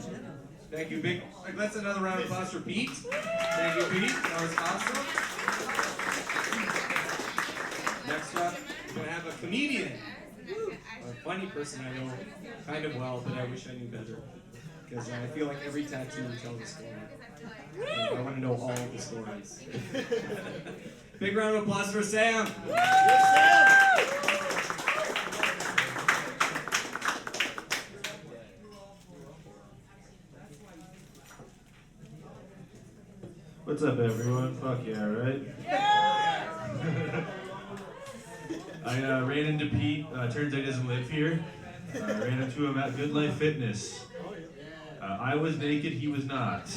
Thank you, big. Let's another round of applause for Pete. Thank you, Pete. That was awesome. Next up, we're gonna have a comedian, a funny person I know kind of well, but I wish I knew better. Because I feel like every tattoo tells a story. And I want to know all the stories. Big round of applause for Sam. What's up, everyone? Fuck yeah, right? I ran into Pete. Turns out he doesn't live here. Ran into him at Good Life Fitness. I was naked, he was not.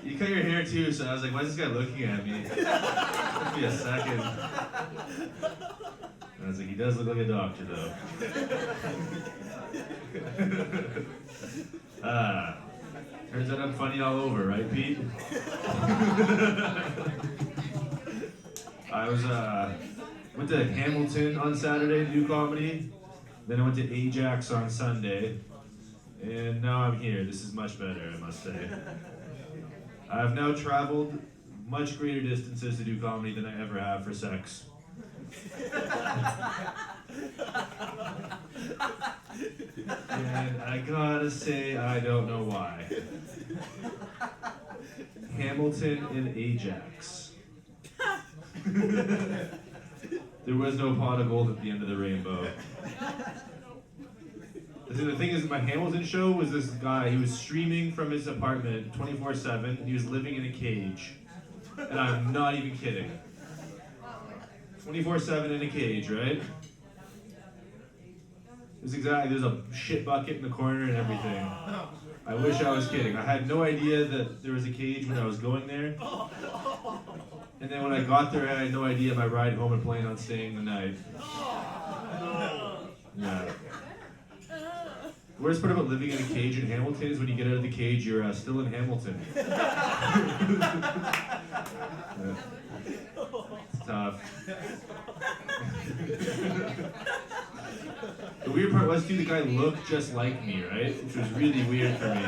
You cut your hair too, so I was like, why is this guy looking at me? Give me a second. And I was like, he does look like a doctor, though. Turns out I'm funny all over, right, Pete? I was, went to Hamilton on Saturday to do comedy. Then I went to Ajax on Sunday. And now I'm here. This is much better, I must say. I've now traveled much greater distances to do comedy than I ever have for sex. And I gotta say, I don't know why. Hamilton and Ajax. There was no pot of gold at the end of the rainbow. The thing is, my Hamilton show was this guy, he was streaming from his apartment 24/7. He was living in a cage. And I'm not even kidding. 24/7 in a cage, right? There's a shit bucket in the corner and everything. I wish I was kidding. I had no idea that there was a cage when I was going there. And then when I got there, I had no idea my ride home and planned on staying the night. Yeah. The worst part about living in a cage in Hamilton is when you get out of the cage, you're still in Hamilton. Yeah. It's tough. The weird part was, too, the guy looked just like me, right? Which was really weird for me.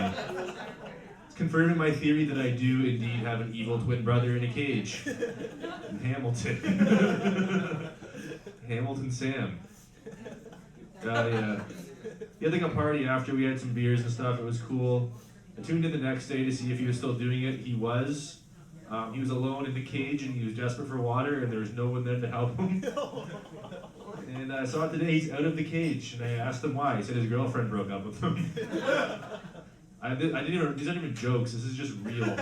It's confirming my theory that I do indeed have an evil twin brother in a cage. In Hamilton. Hamilton Sam. Yeah. He had like a party after, we had some beers and stuff, it was cool. I tuned in the next day to see if he was still doing it. He was. He was alone in the cage and he was desperate for water and there was no one there to help him. And I saw it today, he's out of the cage, and I asked him why. He said his girlfriend broke up with him. I didn't even, these aren't even jokes, this is just real.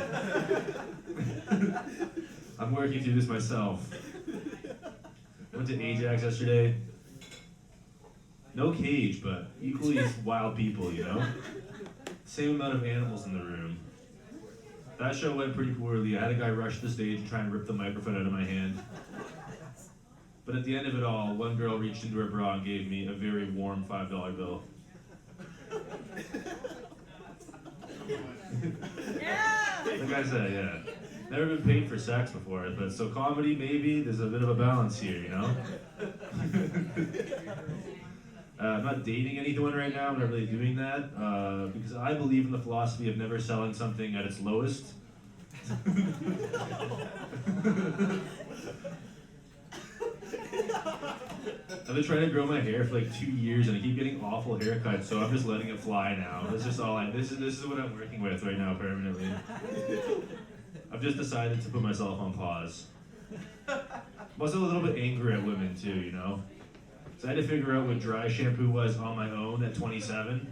I'm working through this myself. I went to Ajax yesterday. No cage, but equally as wild people, you know? Same amount of animals in the room. That show went pretty poorly. I had a guy rush the stage and try and rip the microphone out of my hand. But at the end of it all, one girl reached into her bra and gave me a very warm $5 bill. Like I said, yeah. Never been paid for sex before, but so comedy, maybe, there's a bit of a balance here, you know? I'm not dating anyone right now, I'm not really doing that, because I believe in the philosophy of never selling something at its lowest. I've been trying to grow my hair for like 2 years and I keep getting awful haircuts, so I'm just letting it fly now. That's just all this is what I'm working with right now permanently. I've just decided to put myself on pause. I'm also a little bit angry at women too, you know? So I had to figure out what dry shampoo was on my own at 27.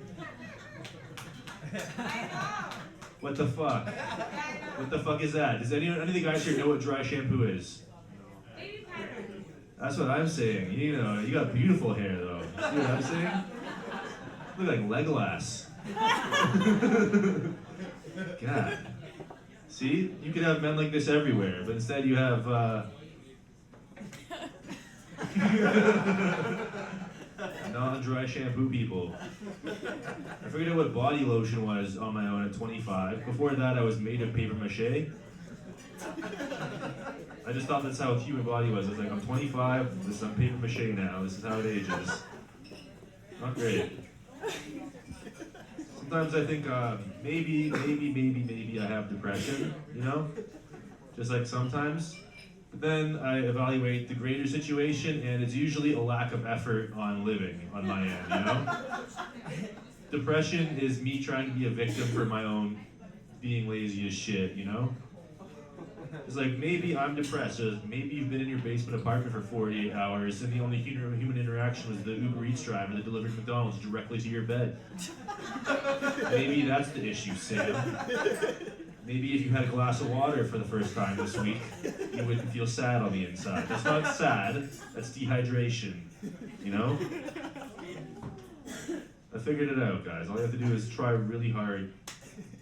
What the fuck? What the fuck is that? Does any of the guys here know what dry shampoo is? That's what I'm saying. You know, you got beautiful hair though. See what I'm saying? You look like Legolas. God. See? You could have men like this everywhere, but instead you have, non-dry shampoo people. I figured out what body lotion was on my own at 25. Before that, I was made of paper mache. I just thought that's how a human body was. I was like, I'm 25, this is I'm paper mache now, this is how it ages. Not great. Sometimes I think maybe I have depression, you know? Just like sometimes. But then I evaluate the greater situation and it's usually a lack of effort on living on my end, you know? Depression is me trying to be a victim for my own being lazy as shit, you know? It's like, maybe I'm depressed, so maybe you've been in your basement apartment for 48 hours and the only human interaction was the Uber Eats driver that delivered McDonald's directly to your bed. Maybe that's the issue, Sam. Maybe if you had a glass of water for the first time this week, you wouldn't feel sad on the inside. That's not sad, that's dehydration, you know? I figured it out, guys. All you have to do is try really hard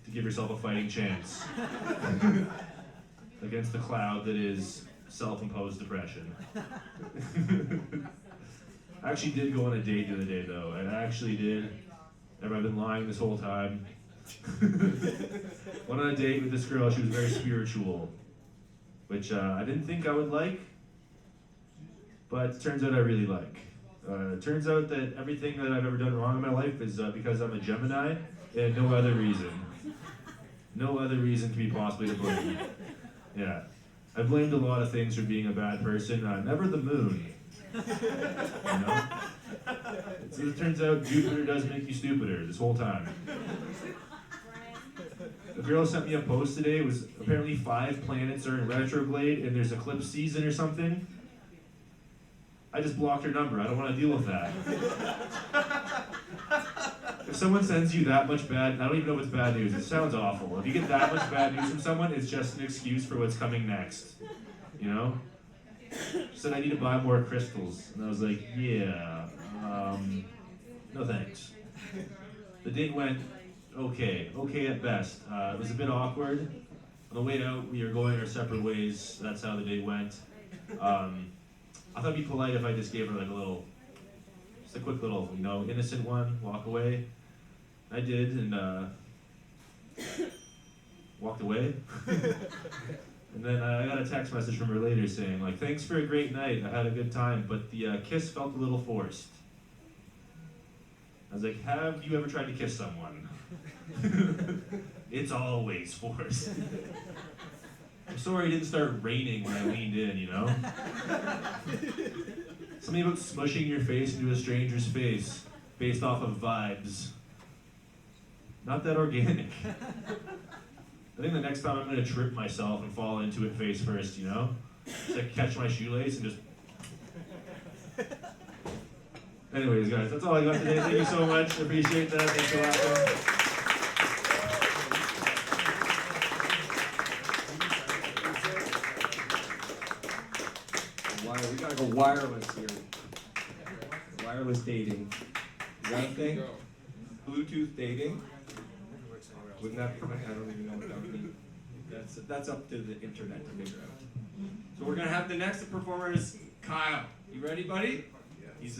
to give yourself a fighting chance. Against the cloud that is self-imposed depression. I actually did go on a date the other day though. I actually did. Have I been lying this whole time? Went on a date with this girl, she was very spiritual. Which I didn't think I would like. But it turns out I really like. It turns out that everything that I've ever done wrong in my life is because I'm a Gemini and no other reason. No other reason can be possibly to blame. Yeah, I blamed a lot of things for being a bad person, never the moon, you know? So it turns out Jupiter does make you stupider this whole time. The girl sent me a post today, it was apparently 5 planets are in retrograde and there's eclipse season or something. I just blocked her number, I don't want to deal with that. If someone sends you that much bad, I don't even know if it's bad news, it sounds awful. If you get that much bad news from someone, it's just an excuse for what's coming next, you know? She said I need to buy more crystals, and I was like, yeah, no thanks. The date went okay at best. It was a bit awkward. On the way out, we were going our separate ways. That's how the day went. I thought it'd be polite if I just gave her like just a quick little, innocent one, walk away. I did, and walked away. And then I got a text message from her later saying, like, thanks for a great night, I had a good time, but the kiss felt a little forced. I was like, have you ever tried to kiss someone? It's always forced. I'm sorry it didn't start raining when I leaned in, Something about smushing your face into a stranger's face based off of vibes. Not that organic. I think the next time I'm gonna trip myself and fall into it face first, Just like catch my shoelace and just... Anyways, guys, that's all I got today. Thank you so much. Appreciate that. Thanks for laughing. We gotta go wireless here. Wireless dating. Is that a thing? Bluetooth dating? Wouldn't that be funny? I don't even know what that would mean. That's up to the internet to figure out. So we're gonna have the next performer is Kyle. You ready, buddy?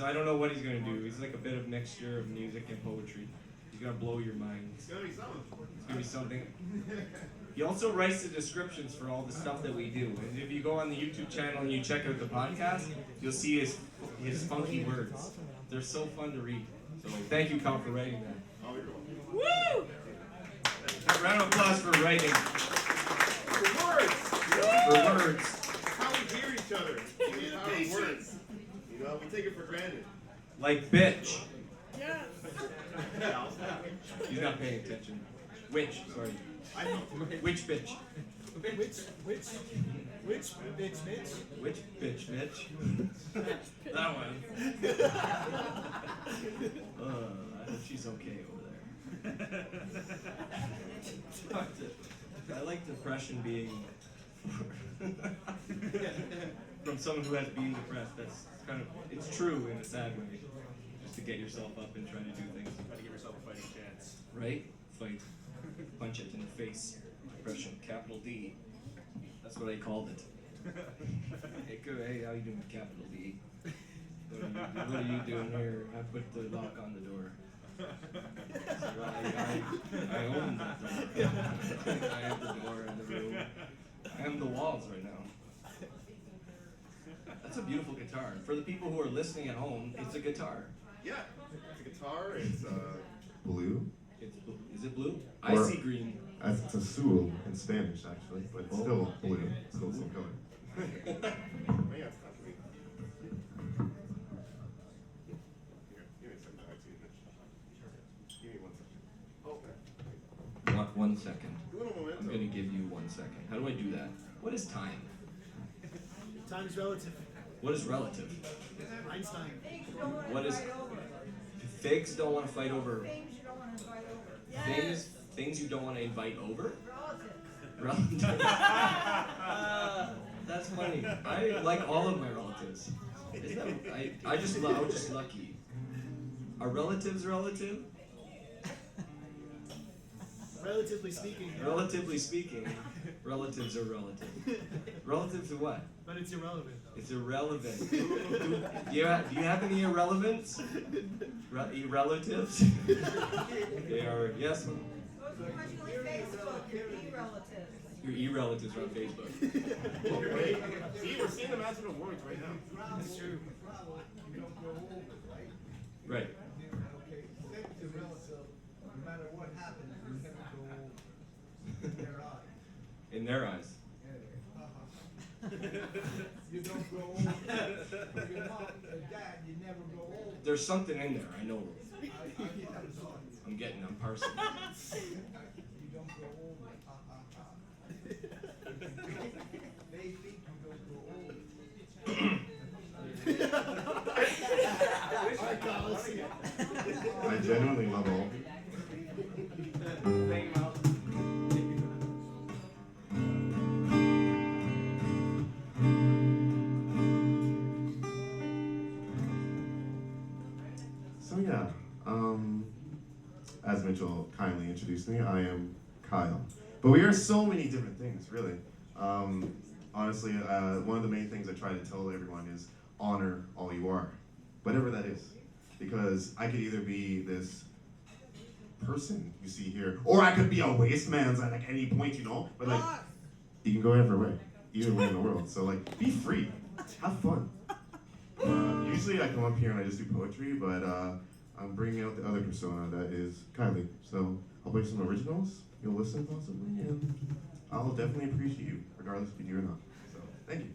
I don't know what he's gonna do. He's like a bit of mixture of music and poetry. He's gonna blow your mind. It's gonna be something. It's gonna be something. He also writes the descriptions for all the stuff that we do. And if you go on the YouTube channel and you check out the podcast, you'll see his funky words. They're so fun to read. So thank you, Kyle, for writing that. Woo! A round of applause for writing. For words! For words. How we hear each other. The power of words. We take it for granted. Like bitch. Yes. He's not paying attention. Which, sorry. Which bitch? Which bitch? Which bitch, Mitch? That one. I hope she's okay over there. I like depression being from someone who has been depressed. That's it's true in a sad way. Just to get yourself up and try to do things. Try to give yourself a fighting chance. Right? Fight. Punch it in the face. Depression. Capital D. That's what I called it. Hey, how you doing with capital D? What are you doing here? I put the lock on the door. So I own that door. I have the door and the room. I am the walls right now. That's a beautiful guitar. For the people who are listening at home, it's a guitar. Yeah, it's a guitar. It's blue. Is it blue? I see green. It's azul in Spanish, actually, but it's still blue. Still some color. yeah, it's not green. Here, give me a second. Give me 1 second. Not 1 second. Momento. I'm gonna give you 1 second. How do I do that? What is time? Time is relative. What is relative? Einstein. What is figs don't want to fight over Things you don't want to invite over. things you don't want to invite over? Relatives. Relatives. That's funny. I like all of my relatives. Is that I was just lucky. Are relatives relative? Relatively speaking. Relatively speaking, relatives are relative. Relative to what? But it's irrelevant. It's irrelevant. Do you have any irrelevance? Irrelatives? They are, yes. Unfortunately, Facebook, your e-relatives. Your e-relatives are on Facebook. Wait, see, we're seeing the magic of words right now. That's true. Right. In their eyes. You don't grow old. Your mom and dad, you never grow old. There's something in there, I know. I'm parsing. You don't grow old. They think you don't grow old. I genuinely love all. So yeah, as Mitchell kindly introduce me. I am Kyle. But we are so many different things, really. Honestly, one of the main things I try to tell everyone is honor all you are, whatever that is. Because I could either be this person you see here, or I could be a waste man's at like any point, you know? But like, you can go either way in the world. So like, be free, have fun. Usually I come up here and I just do poetry, but I'm bringing out the other persona that is Kylie. So I'll play some originals, you'll listen possibly, and I'll definitely appreciate you, regardless if you do or not. So, thank you.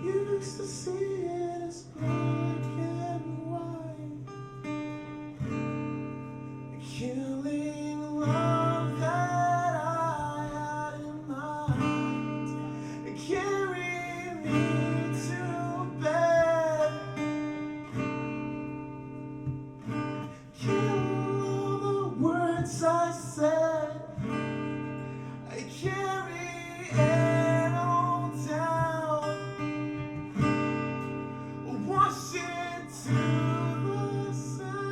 Used to see it as black and white, killing love that I had in mind. It carried me to bed, kill all the words I said. I carry it all down. Wash it to the sound.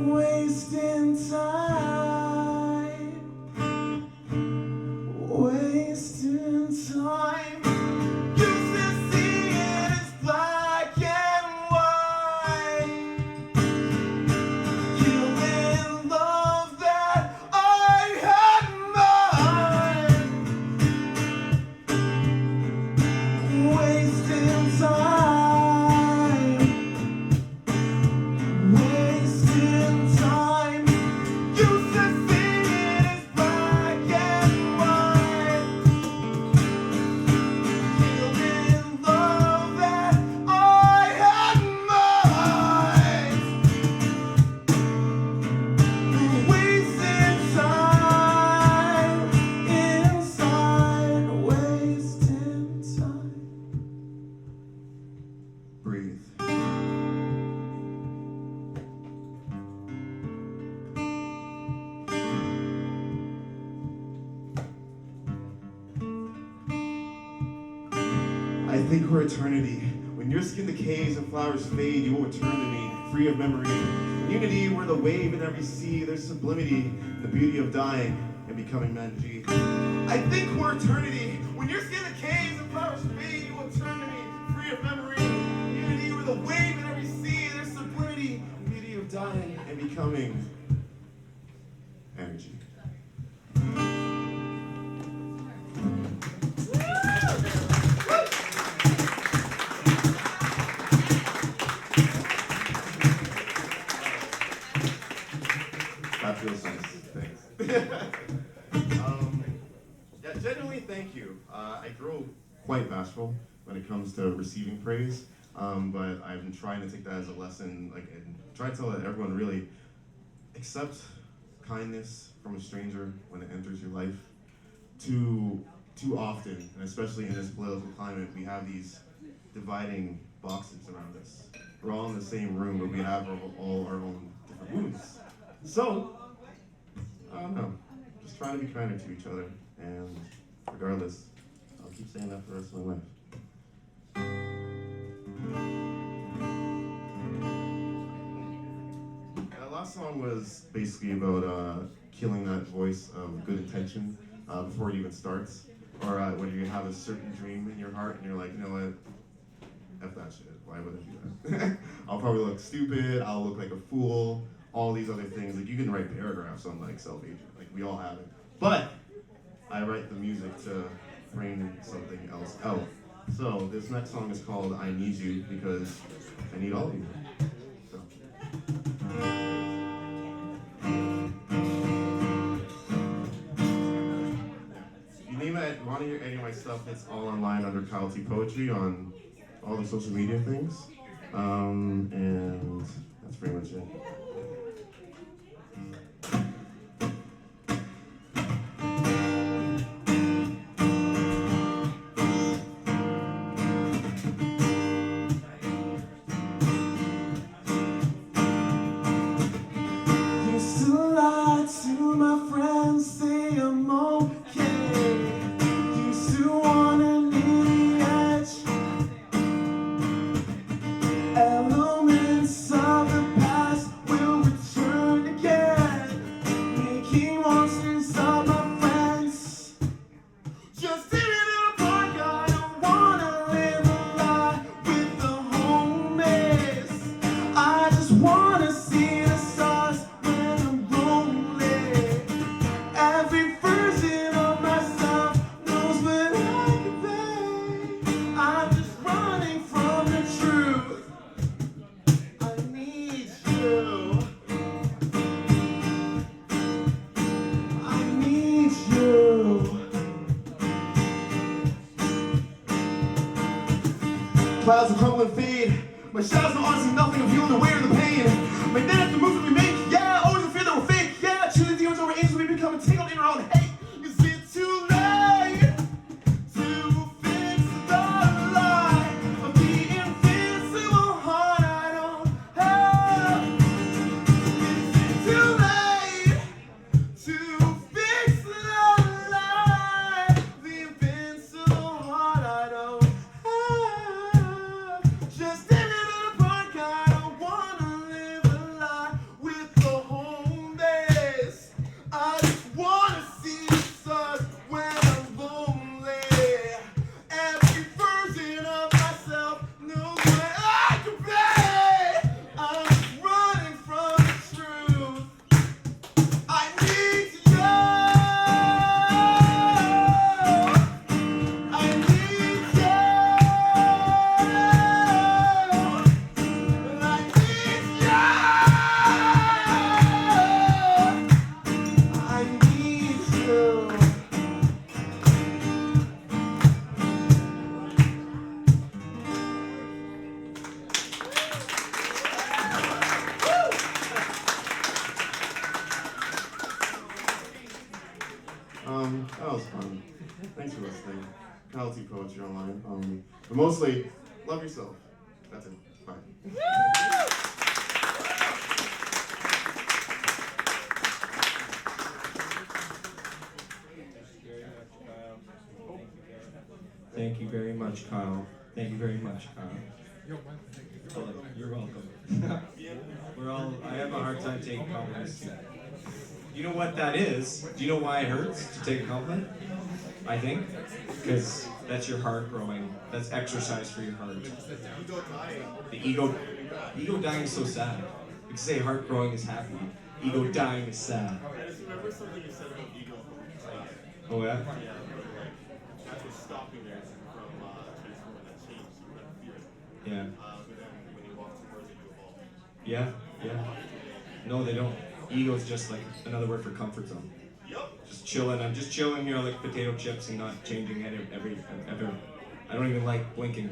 Wasting time. Wasting time. Used to see it as black and white. Killing love that I had mine. Wasting time, wasting time. Used to see it as black and white. Killing love that I had mine. Wasting time inside, wasting time. Breathe. I think we're eternity. When your skin decays and flowers fade, you will return to me, free of memory. In unity, we're the wave in every sea. There's sublimity, the beauty of dying and becoming man-G. I think we're eternity. When your skin decays and flowers fade, you will return to me, free of memory. In unity, we're the wave in every sea. There's sublimity, the beauty of dying and becoming energy. That feels nice. Thanks. Yeah, genuinely, thank you. I grow quite bashful when it comes to receiving praise, but I've been trying to take that as a lesson, like, and try to tell that everyone really accept kindness from a stranger when it enters your life. Too often, and especially in this political climate, we have these dividing boxes around us. We're all in the same room, but we have all our own different wounds. So, I don't know, just trying to be kinder to each other, and regardless, I'll keep saying that for the rest of my life. That last song was basically about killing that voice of good intention before it even starts, or when you have a certain dream in your heart and you're like, you know what, F that shit, why would I do that? I'll probably look stupid, I'll look like a fool, all these other things. Like, you can write paragraphs on like self-hatred, like we all have it. But I write the music to bring something else out. So this next song is called I Need You, because I need all of you. So. You name it, want to hear any of my stuff, it's all online under Kyle T Poetry on all the social media things. And that's pretty much it. and say I'm okay. Used to wanna need the edge. Elements of the past will return again, making monsters of my friends. Just tear it apart, I don't wanna live a lie with the homies. I just wanna see the stars when I'm lonely. Every version of myself knows what I can be. I'm just running from the truth. I need you. I need you. Clouds of crumbling fade. My shadows are honestly nothing. I'm feeling the weight of the pain. My dead after moves that we make. Yeah, always a fear that we're fake. Yeah, choosing demons over angels. We become entangled in our own hate. Is it too late to fix the lie of the invincible heart I don't have? Is it too late to fix the lie of the invincible heart I don't have? Just tear it apart, I don't wanna live a lie with the home base. I just wanna see the sun when I'm lonely. Every version of myself knows where I can be. I'm just running from the truth. I need you. I need you. I need you. I need you. That was fun. Thanks for listening. Kyle T Poetry Online. But mostly, love yourself. That's it. Bye. Thank you very much, Kyle. Thank you very much, Kyle. Oh, you're welcome. I have a hard time taking compliments too. You know what that is? Do you know why it hurts to take a compliment? I think because that's your heart growing. That's exercise for your heart. The ego dying is so sad. You can say heart growing is happy. Ego dying is sad. I just remember something you said about ego. Oh yeah? That's what's stopping there from transforming that change. You were not fear. Yeah. But then when you walk towards it, you evolve. Yeah. Yeah. No, they don't. Ego is just like another word for comfort zone. Yep. Just chilling. I'm just chilling here like potato chips and not changing ever. I don't even like blinking.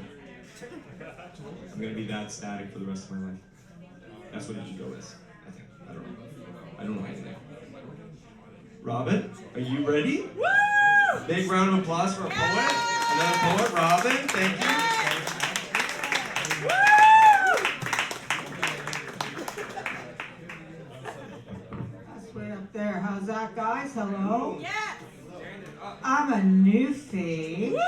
I'm gonna be that static for the rest of my life. That's what ego is, I think. I don't know. I don't know anything. Robyn, are you ready? Woo! Big round of applause for a poet. Another poet, Robyn. Thank you. That's way up there. How's that, guys? Hello? Yeah. I'm a newfie.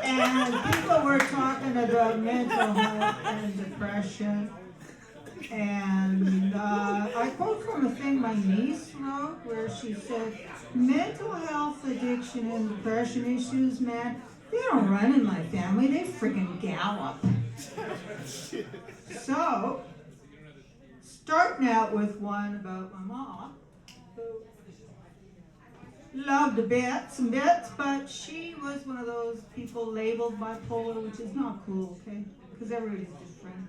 And people were talking about mental health and depression. And I quote from a thing my niece wrote where she said, mental health, addiction, and depression issues, man, they don't run in my family, they freaking gallop. So, starting out with one about my mom, who loved some bits, but she was one of those people labeled bipolar, which is not cool, okay? Because everybody's different.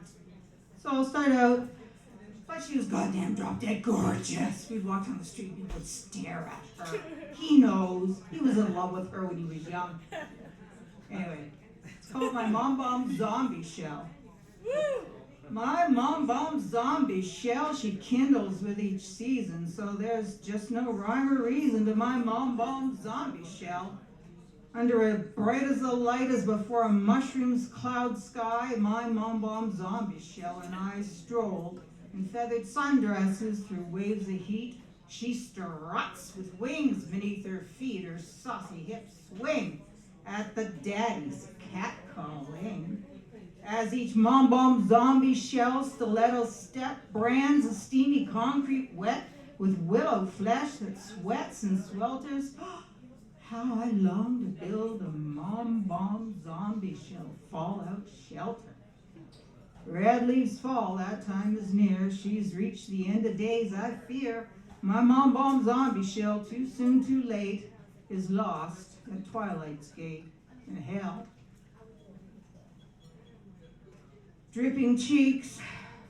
So I'll start out, but she was goddamn drop dead gorgeous. We'd walk down the street, people would stare at her. He knows. He was in love with her when he was young. Anyway, it's called My Mom Bomb's Zombie Shell. My Mom Bomb's zombie shell she kindles with each season, so there's just no rhyme or reason to my Mom Bomb's zombie shell. Under as bright as the light as before a mushroom's cloud sky, my Mom Bomb zombie shell and I strolled in feathered sundresses through waves of heat, She struts with wings beneath her feet, her saucy hips swing at the daddy's catcalling. As each mom-bomb zombie shell stiletto step brands a steamy concrete wet with willow flesh that sweats and swelters. How I long to build a mom-bomb zombie shell fallout shelter. Red leaves fall, that time is near. She's reached the end of days, I fear. My mom-bomb zombie shell, too soon, too late, is lost at Twilight's gate in hell. Dripping cheeks,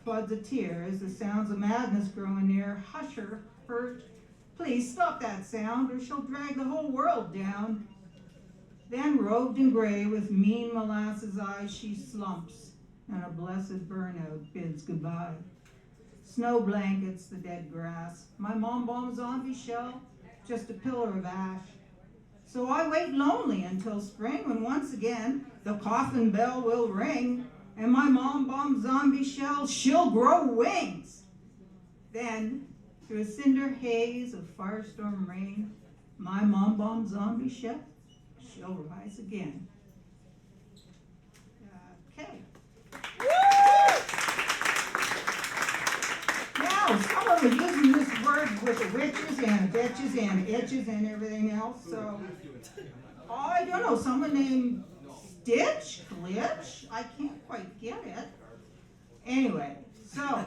floods of tears, the sounds of madness growing near. Hush her, hurt. Please stop that sound, or she'll drag the whole world down. Then, robed in gray with mean molasses eyes, she slumps, and a blessed burnout bids goodbye. Snow blankets the dead grass. My mom-bomb zombie shell, just a pillar of ash. So I wait lonely until spring, when once again the coffin bell will ring, and my mom-bomb zombie shell, she'll grow wings. Then, through a cinder haze of firestorm rain, my mom-bomb zombie shell, she'll rise again. Okay. Now, some of them are using this word with the witches and bitches and itches and everything else, so I don't know, someone named Stitch, Glitch, I can't quite get it. Anyway, so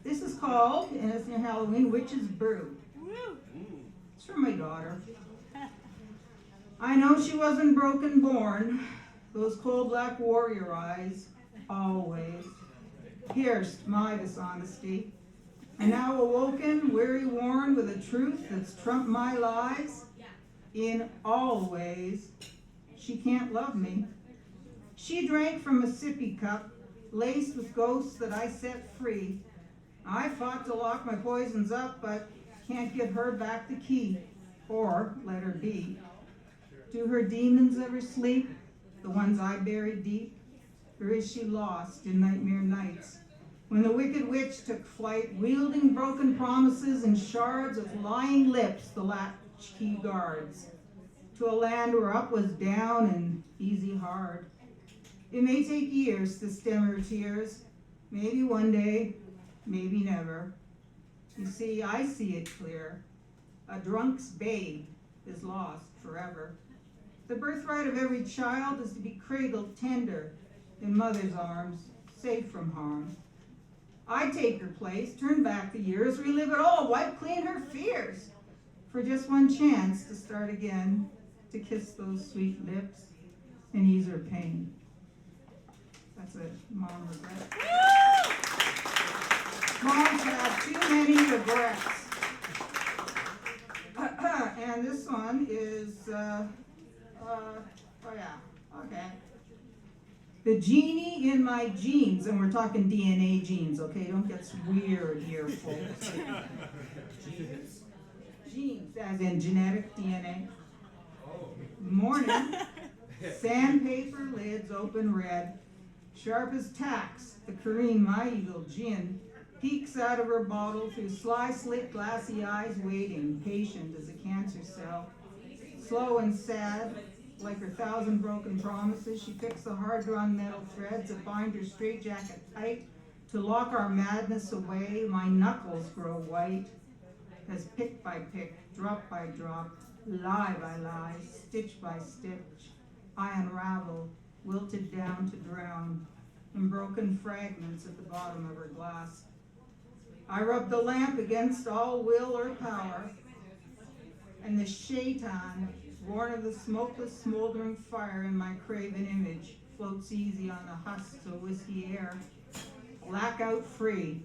this is called, and it's in Halloween, Witch's Brew. It's from my daughter. I know she wasn't broken born, those cold black warrior eyes, always pierced my dishonesty. And now awoken, weary worn with a truth that's trumped my lies, in all ways, she can't love me. She drank from a sippy cup, laced with ghosts that I set free. I fought to lock my poisons up, but can't give her back the key, or let her be. Do her demons ever sleep, the ones I buried deep? Or is she lost in nightmare nights? When the wicked witch took flight, wielding broken promises and shards of lying lips the latchkey guards, to a land where up was down and easy hard. It may take years to stem her tears, maybe one day, maybe never. You see, I see it clear. A drunk's babe is lost forever. The birthright of every child is to be cradled tender in mother's arms, safe from harm. I'd take her place, turn back the years, relive it all, wipe clean her fears, for just one chance to start again, to kiss those sweet lips and ease her pain. That's it. Mom regrets. Moms have too many regrets. And this one is, oh yeah, okay. The genie in my genes, and we're talking DNA genes, okay? Don't get weird here, folks. Genes, as in genetic DNA. Morning, sandpaper lids open red, sharp as tacks, the Kareem, my eagle gin, peeks out of her bottle through sly, slit, glassy eyes, waiting, patient as a cancer cell. Slow and sad, like her 1,000 broken promises, she picks the hard-drawn metal threads that bind her straitjacket tight to lock our madness away. My knuckles grow white as pick by pick, drop by drop, lie by lie, stitch by stitch, I unravel, wilted down to drown in broken fragments at the bottom of her glass. I rub the lamp against all will or power, and the shaitan, born of the smokeless, smoldering fire in my craven image, floats easy on the husks of whiskey air, blackout free.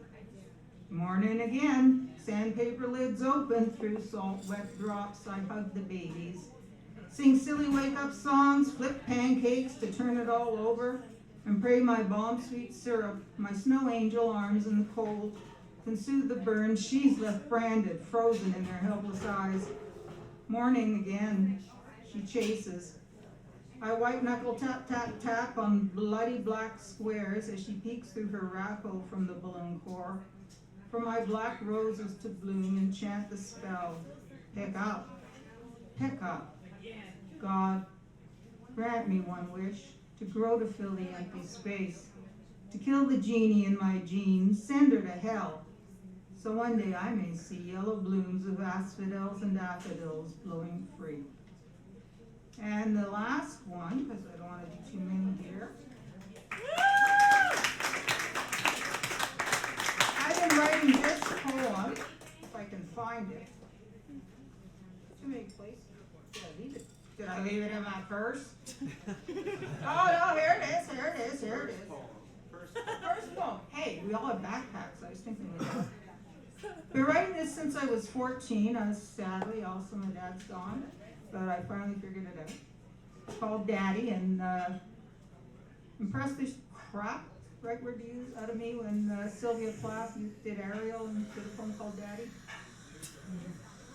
Morning again, sandpaper lids open through salt wet drops. I hug the babies, sing silly wake up songs, flip pancakes to turn it all over, and pray my bomb sweet syrup, my snow angel arms in the cold, can soothe the burns she's left branded, frozen in their helpless eyes. Morning again, she chases. I white knuckle tap tap tap on bloody black squares as she peeks through her raffle from the balloon core. for my black roses to bloom, enchant the spell. Pick up, pick up. God, grant me one wish, to grow to fill the empty space, to kill the genie in my jeans, send her to hell, so one day I may see yellow blooms of asphodels and daffodils blowing free. And the last one, because I don't want to do too many here. I've been writing this poem, if I can find it. Too many places. Did I leave it? Did I leave it in my purse? Oh, no, here it is, here it is, here it is. First poem. Hey, we all have backpacks. I was thinking of that. Been writing this since I was 14. Sadly, also my dad's gone, but I finally figured it out. It's called Daddy, and impressed the crap, right word to use, out of me when Sylvia Plath did Ariel and did a poem called Daddy.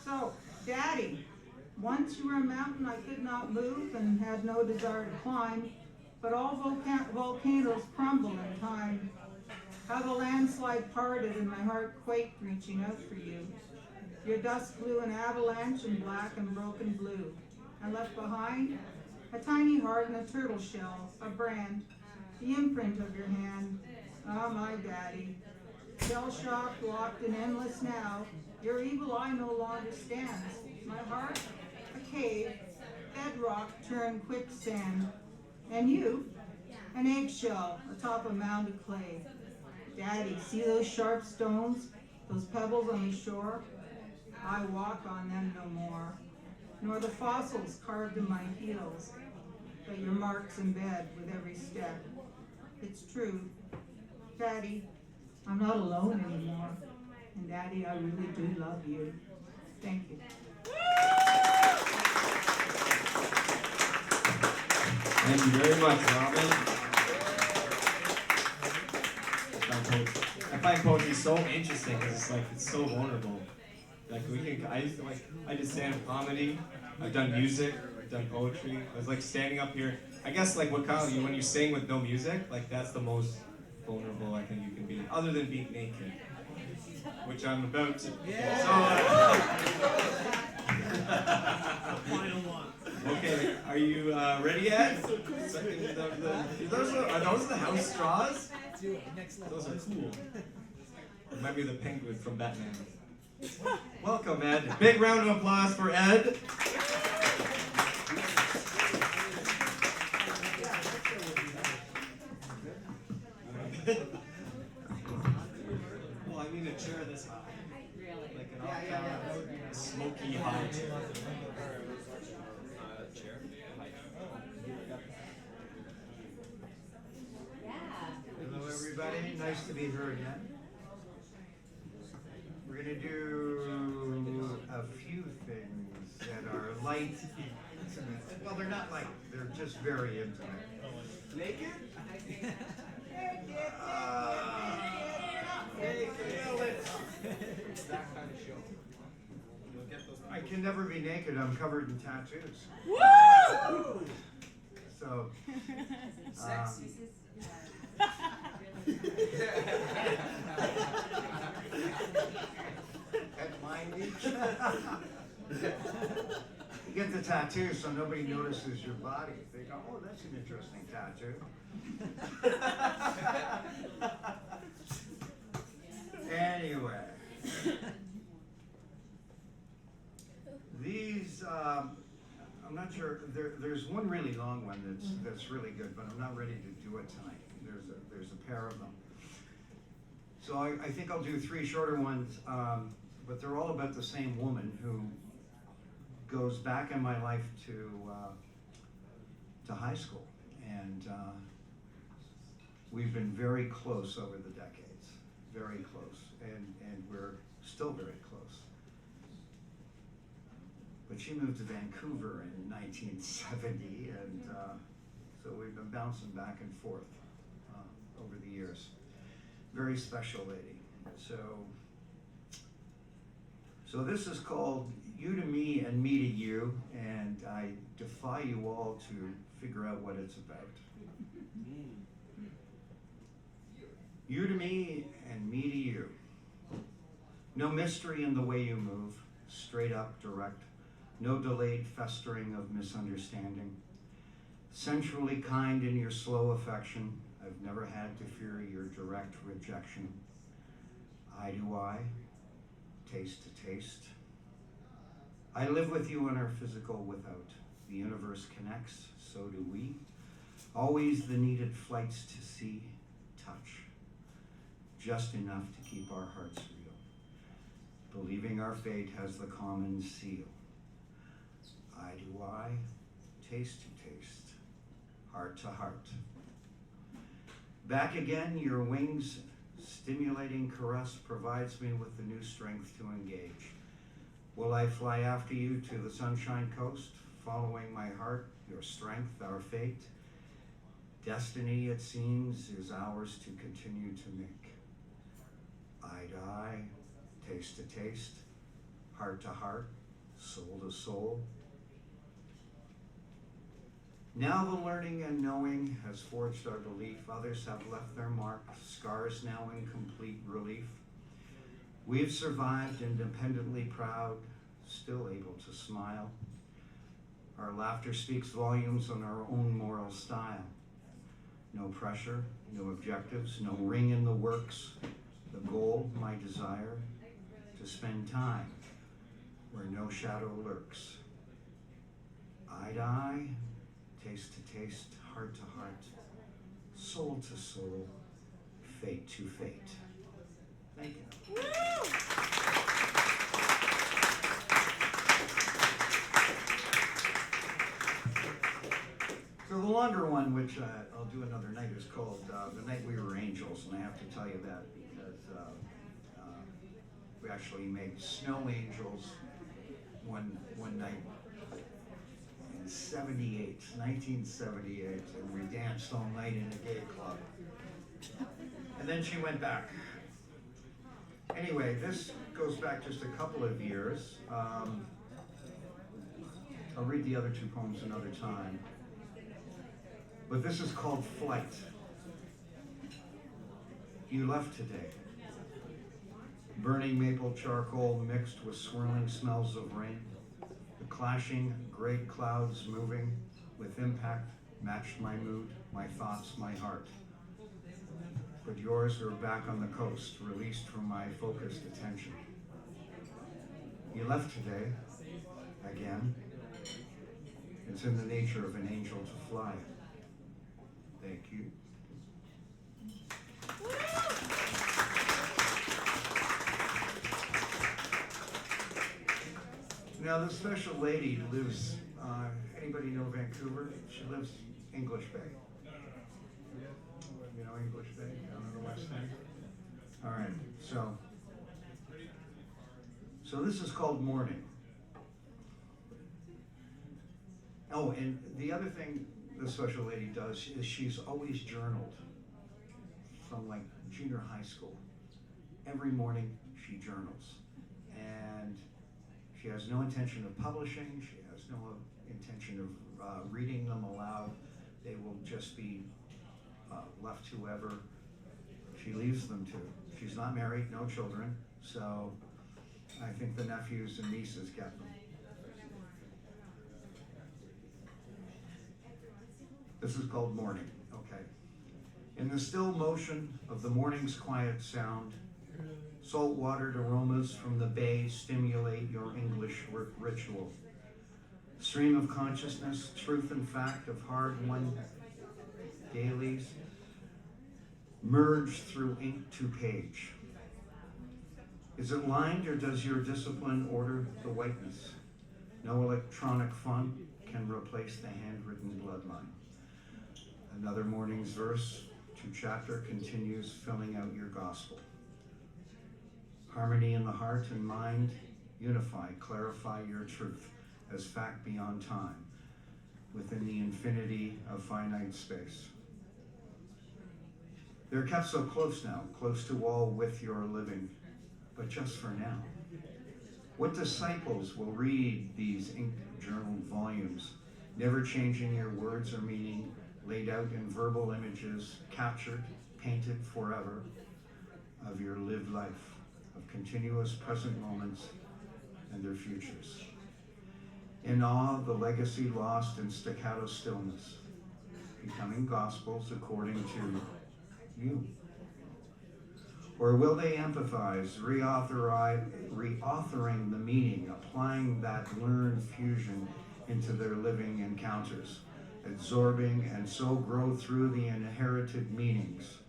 So, Daddy, once you were a mountain I could not move and had no desire to climb, but all volcanoes crumble in time. How the landslide parted and my heart quaked reaching out for you. Your dust blew an avalanche in black and broken blue. I left behind a tiny heart and a turtle shell, a brand, the imprint of your hand. Ah, my daddy. Shell-shocked, locked in endless now, your evil eye no longer stands. My heart, a cave, bedrock turned quicksand. And you, an eggshell atop a mound of clay. Daddy, see those sharp stones, those pebbles on the shore? I walk on them no more, nor the fossils carved in my heels, but your marks in bed with every step. It's true. Daddy, I'm not alone anymore. And Daddy, I really do love you. Thank you. Thank you very much, Robyn. I find poetry so interesting because it's so vulnerable. Like I did stand-up comedy, I've done music, I've done poetry. I was like standing up here. I guess like what Kyle, when you sing with no music, like that's the most vulnerable I think you can be, other than being naked, which I'm about to. Final one. Okay, are you ready yet? Are those the house straws? Those are cool. Remind me of the penguin from Batman. Welcome, Ed. Big round of applause for Ed. Well, I mean a chair this high. Like an smoky high chair. Hello everybody, nice to be here again. We're going to do a few things that are light, well they're not light, they're just very intimate. Naked? It's that kind of show. You'll get those. I can never be naked, I'm covered in tattoos. Woo! So, Sexy. at my age, you get the tattoo so nobody notices your body. They go, oh, that's an interesting tattoo. Anyway, these, I'm not sure, there's one really long one that's really good, but I'm not ready to do it tonight. There's a pair of them. So I think I'll do three shorter ones, but they're all about the same woman who goes back in my life to high school. And we've been very close over the decades, very close, and we're still very close. But she moved to Vancouver in 1970, and so we've been bouncing back and forth over the years. Very special lady. So this is called You to Me and Me to You, and I defy you all to figure out what it's about. You to me and me to you. No mystery in the way you move, straight up, direct. No delayed festering of misunderstanding. Sensually kind in your slow affection. I've never had to fear your direct rejection. Eye to eye, taste to taste. I live with you in our physical without. The universe connects, so do we. Always the needed flights to see, touch. Just enough to keep our hearts real. Believing our fate has the common seal. Eye to eye, taste to taste, heart to heart. Back again, your wings, stimulating caress provides me with the new strength to engage. Will I fly after you to the Sunshine Coast, following my heart, your strength, our fate? Destiny, it seems, is ours to continue to make. Eye to eye, taste to taste, heart to heart, soul to soul. Now the learning and knowing has forged our belief. Others have left their mark, scars now in complete relief. We've survived independently proud, still able to smile. Our laughter speaks volumes on our own moral style. No pressure, no objectives, no ring in the works. The goal, my desire, to spend time where no shadow lurks. Eye to eye, taste to taste, heart to heart, soul to soul, fate to fate. Thank you. So the longer one, which I'll do another night, is called The Night We Were Angels, and I have to tell you that because we actually made snow angels one night in 1978, and we danced all night in a gay club. And then she went back. Anyway, this goes back just a couple of years. I'll read the other two poems another time. But this is called Flight. You left today. Burning maple charcoal mixed with swirling smells of rain. The clashing gray clouds moving with impact matched my mood, my thoughts, my heart. But yours are back on the coast, released from my focused attention. You left today, again. It's in the nature of an angel to fly. Thank you. Now, this special lady lives, anybody know Vancouver? She lives English Bay. You know English Bay, down in the west end? All right, so this is called Morning. Oh, and the other thing this special lady does is she's always journaled from like junior high school. Every morning she journals. And she has no intention of publishing. She has no intention of reading them aloud. They will just be left to whoever she leaves them to. She's not married, no children, so I think the nephews and nieces get them. This is called Morning, okay. In the still motion of the morning's quiet sound, salt-watered aromas from the bay stimulate your English ritual. Stream of consciousness, truth and fact of hard-won dailies merge through ink to page. Is it lined or does your discipline order the whiteness? No electronic font can replace the handwritten bloodline. Another morning's verse to chapter continues filling out your gospel. Harmony in the heart and mind, unify, clarify your truth as fact beyond time, within the infinity of finite space. They're kept so close now, close to all with your living, but just for now. What disciples will read these ink journaled volumes, never changing your words or meaning, laid out in verbal images, captured, painted forever, of your lived life, of continuous present moments and their futures. In awe, the legacy lost in staccato stillness, becoming gospels according to you? Or will they empathize, reauthoring the meaning, applying that learned fusion into their living encounters, absorbing and so grow through the inherited meanings?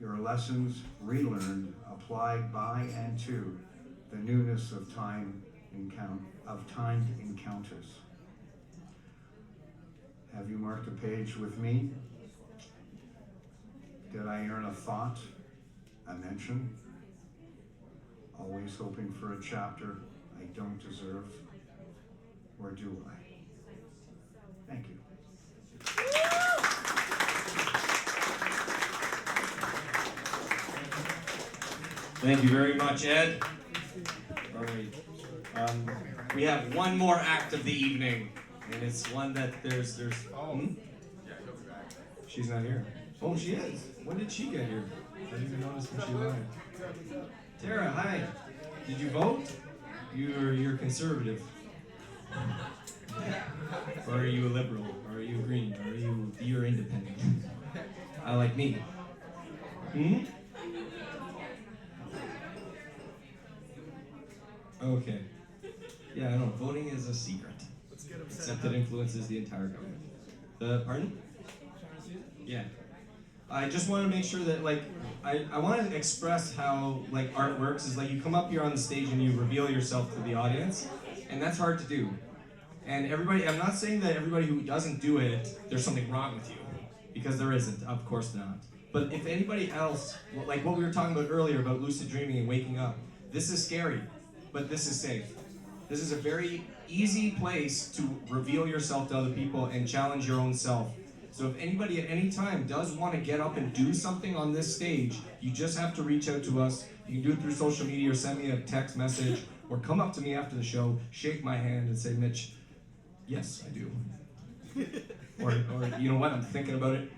Your lessons relearned, applied by and to the newness of timed encounters. Have you marked a page with me? Did I earn a thought, a mention? Always hoping for a chapter I don't deserve, or do I? Thank you. Thank you very much, Ed. All right. We have one more act of the evening, and it's one that there's. Yeah, he'll be back. She's not here. Oh, she is. When did she get here? I didn't even notice when she arrived. Tara, hi. Did you vote? You're conservative. Or are you a liberal? Or are you a green? Or you're independent? I like me. Hmm? Okay. Yeah, I know. Voting is a secret. Except it influences the entire government. Pardon? Yeah. I just want to make sure that, like, I want to express how, like, art works is, like, you come up here on the stage and you reveal yourself to the audience, and that's hard to do. And everybody, I'm not saying that everybody who doesn't do it, there's something wrong with you, because there isn't, of course not. But if anybody else, like what we were talking about earlier about lucid dreaming and waking up, this is scary, but this is safe. This is a very easy place to reveal yourself to other people and challenge your own self. So if anybody at any time does want to get up and do something on this stage, you just have to reach out to us. You can do it through social media or send me a text message or come up to me after the show, shake my hand and say, Mitch, yes, I do. or you know what, I'm thinking about it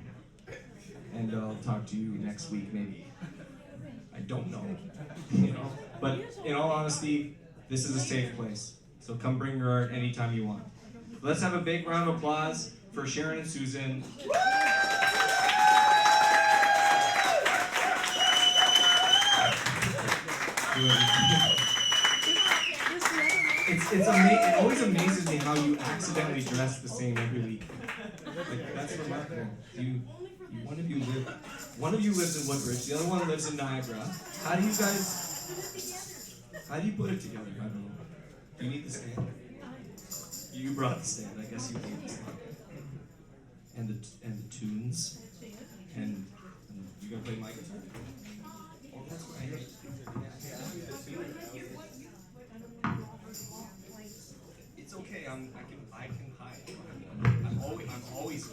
and I'll talk to you next week maybe. I don't know, you know. But in all honesty, this is a safe place. So come bring your art anytime you want. Let's have a big round of applause for Sharon and Susan. It always amazes me how you accidentally dress the same every week. Like, that's remarkable. One of you lives in Woodbridge, the other one lives in Niagara. How do you put it together? I don't know. Do you need the stand? You brought the stand. I guess you need the stand. And the tunes. And you gonna play my guitar? Oh, that's right. It's okay. I can hide. I'm always.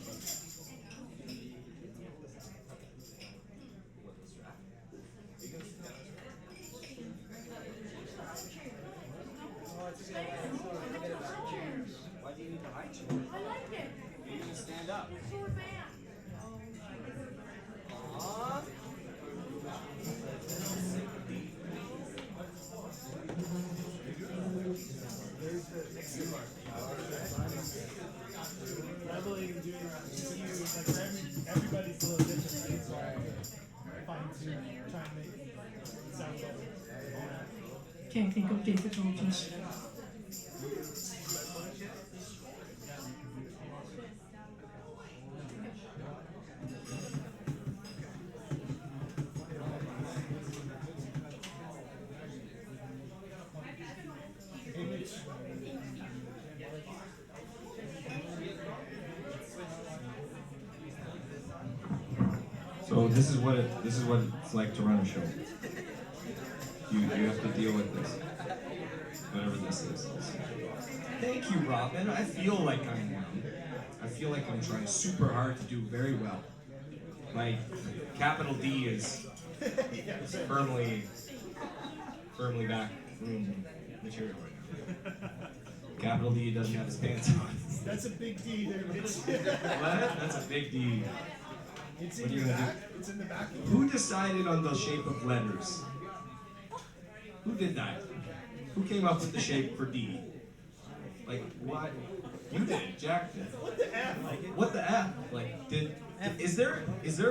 Why do you need to hide you? I like it. You need to stand up. Everybody's a little different, right? So I find to try and make it sound better. Can't think of difficulties. So this is what it's like to run a show. You have to deal with this, whatever this is. Thank you, Robyn. I feel like I'm trying super hard to do very well. My capital D is firmly back room material right now. Capital D doesn't have his pants on. That's a big D there, Mitch. What? That's a big D. It's What in are you your gonna back. It's in the back. Who decided on the shape of letters? Who did that? Who came up with the shape for D? Like, what? You did. Jack did. What the F? What the F? Like, is there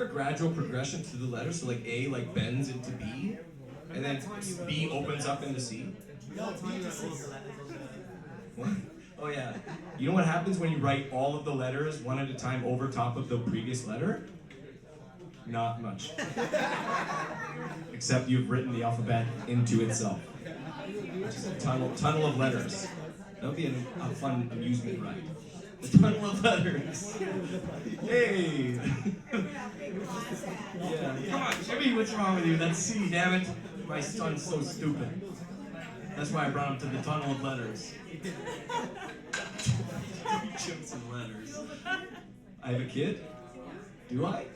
a gradual progression to the letters? So like A like bends into B, and then B opens up into C? No, it's B to C. What? Oh yeah. You know what happens when you write all of the letters one at a time over top of the previous letter? Not much. Except you've written the alphabet into itself. Just a tunnel of letters. That would be a fun amusement ride. A tunnel of letters. Hey! Yeah. Come on, Jimmy, what's wrong with you? That's C, damn it. My son's so stupid. That's why I brought him to the tunnel of letters. Chips and letters. I have a kid? Do I?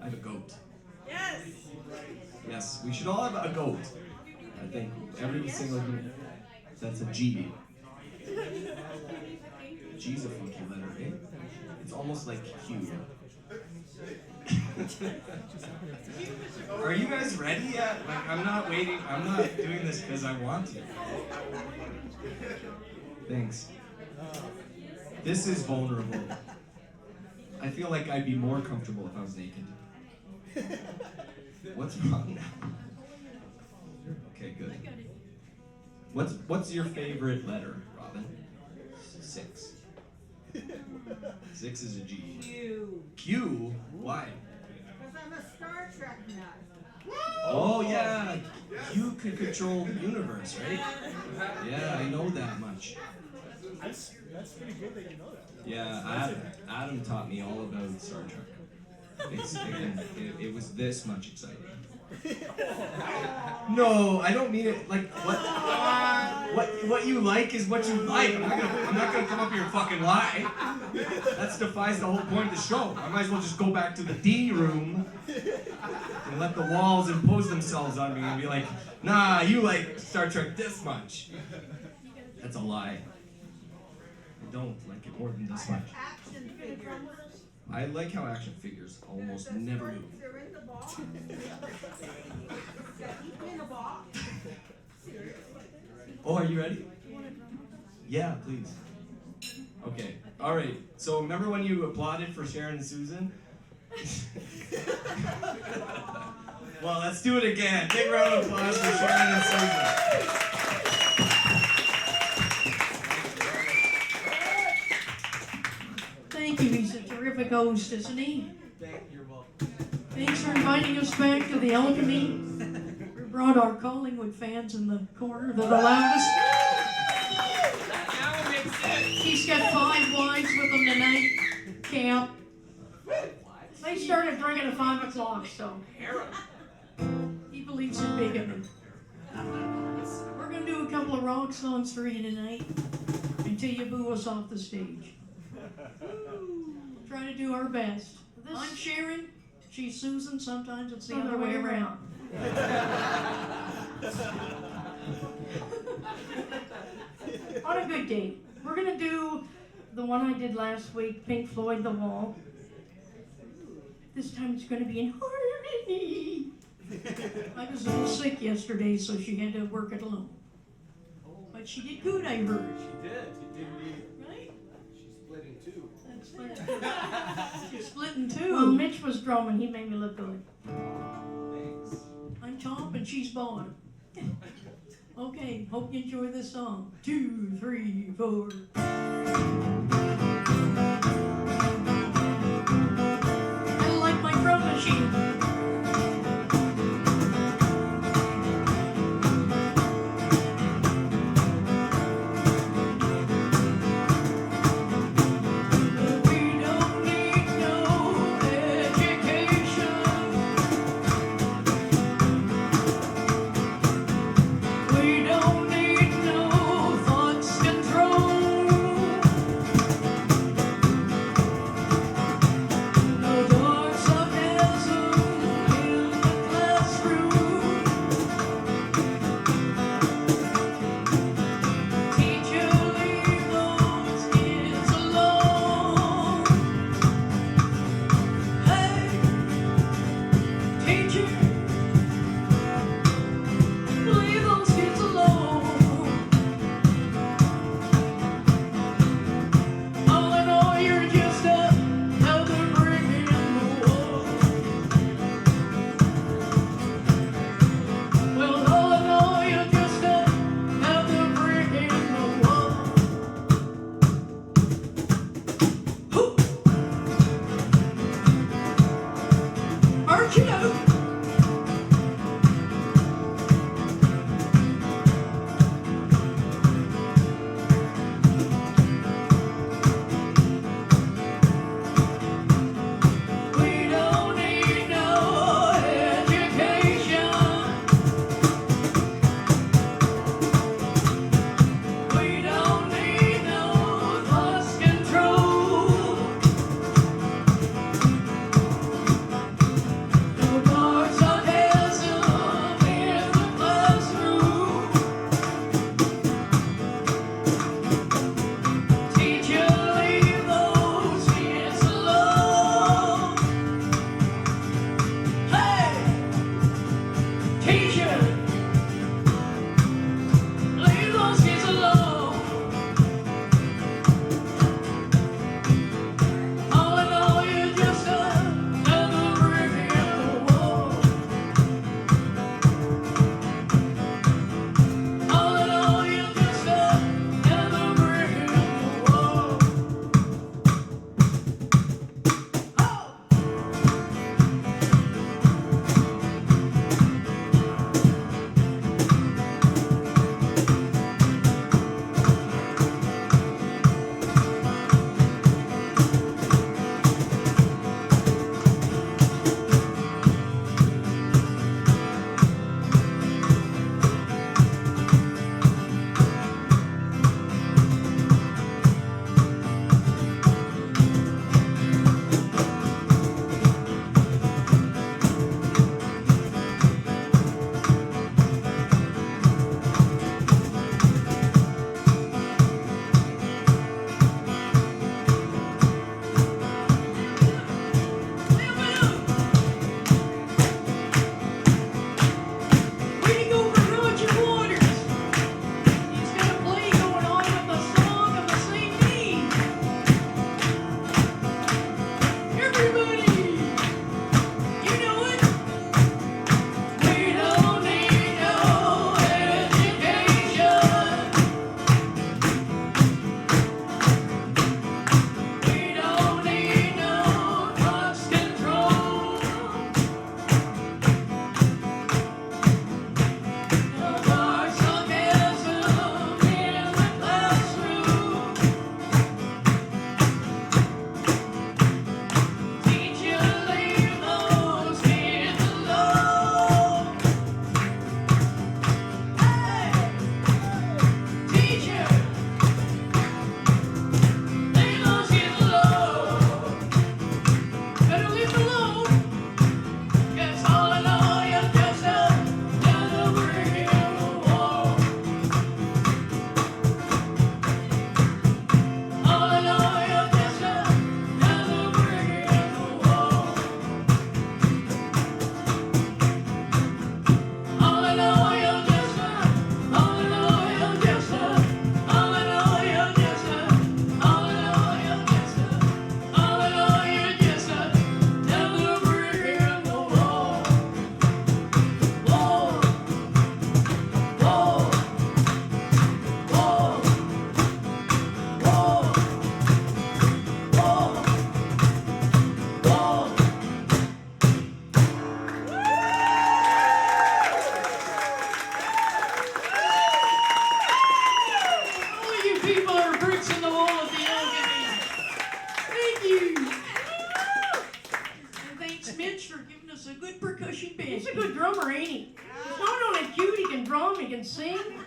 I have a goat. Yes. Yes, we should all have a goat. I think every single human. That's a G. G's a funky letter, eh? It's almost like Q. Are you guys ready yet? Like, I'm not waiting. I'm not doing this because I want to. Thanks. This is vulnerable. I feel like I'd be more comfortable if I was naked. What's wrong now? Okay, good. What's your favorite letter, Robyn? 6. 6 is a G. Q. Q? Why? Because I'm a Star Trek nut. Oh yeah, Q can control the universe, right? Yeah, I know that much. That's pretty good that you know that. Yeah, Adam taught me all about Star Trek. It was this much exciting. No, I don't mean it like what you like is what you like. I'm not gonna come up here and fucking lie. That defies the whole point of the show. I might as well just go back to the D room and let the walls impose themselves on me and be like, nah, you like Star Trek this much. That's a lie. I don't like it more than this much. Action figures. I like how action figures almost never move. They're in the box. In a box. Oh, are you ready? Yeah, please. Okay. All right. So remember when you applauded for Sharon Susan? Well, let's do it again. Big round of applause for Sharon and Susan. Thank you. He's a terrific host, isn't he? You're welcome. Thanks for inviting us back to the Alchemy. We brought our Collingwood fans in the corner that allowed us. He's got 5 wives with him tonight. Camp. They started drinking at 5 o'clock, so he believes in bigamy. We're going to do a couple of rock songs for you tonight until you boo us off the stage. We'll try to do our best. I'm Sharon, she's Susan, sometimes it's the other way around. On a good day, we're going to do the one I did last week, Pink Floyd, The Wall. This time it's going to be in harmony. I was a little sick yesterday, so she had to work it alone. But she did good, I heard. She did indeed. Right? She split in 2. She's split in 2. Well, Mitch was drumming. He made me look good. Thanks. I'm top and she's bottom. Okay, hope you enjoy this song. 2, 3, 4. I like my drum machine. We don't need no thoughts control.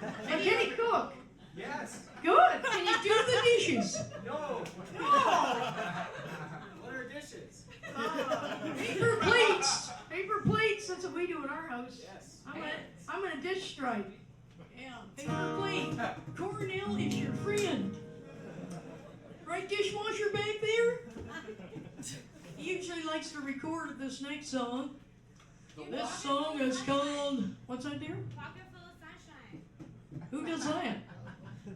And can he cook? Yes. Good. Can you do the dishes? No. No. What are dishes? Paper plates. Paper plates. That's what we do in our house. Yes. I'm gonna dish stripe. Yeah. Paper plate. Cornell is your friend. Right, dishwasher back there? He usually likes to record this next song. This song is called, what's that, dear? Pocket full of sunshine. Who does that?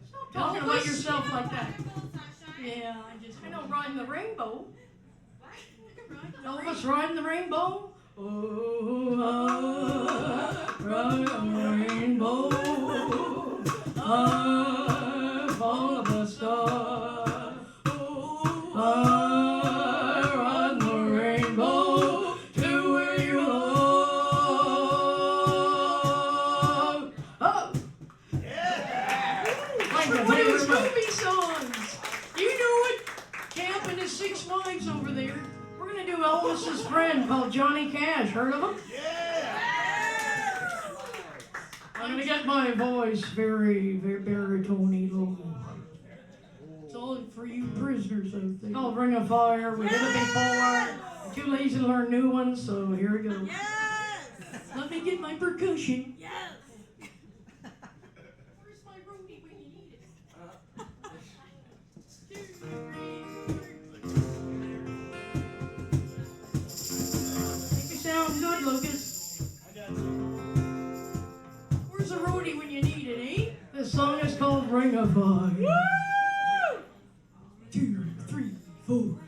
Stop talking about yourself like that. Pocket full of sunshine. Yeah, I know riding the rainbow. What? Elvis riding the rainbow. Oh, riding the rainbow. I follow the star. I ride the rainbow to where you love. Oh! Like one of his movie songs. You know it. Camp and his 6 wives over there. We're gonna do Elvis's friend called Johnny Cash. Heard of him? Yeah! I'm gonna get my voice very, very baritone low. It's all for you prisoners out there. Called Ring of Fire. We did it before. I'm too lazy to learn new ones, so here we go. Yes. Let me get my percussion. Yes. Where's my roadie when you need it? 2, 3. Make me sound good, Lucas. I got you. Where's the roadie when you need it, eh? This song is called Ring of Fire. Woo! 2, 3, 4.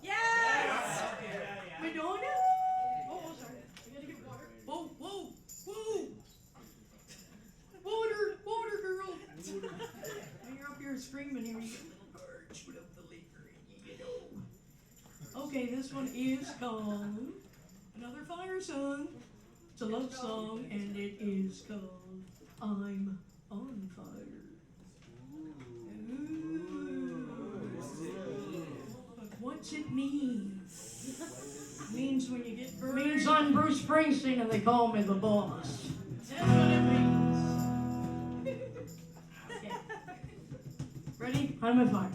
Yes! Madonna? Oh, sorry. I gotta get water. Whoa, whoa, whoa! Water, girl! When you're up here screaming, here you get a little bird, shoot up the liquor, you know. Okay, this one is called Another Fire Song. It's a love song, and it is called I'm on Fire. But what's it mean? It means when you get burned. It means I'm Bruce Springsteen and they call me the boss. That's what it means. Okay. Ready? I'm on fire.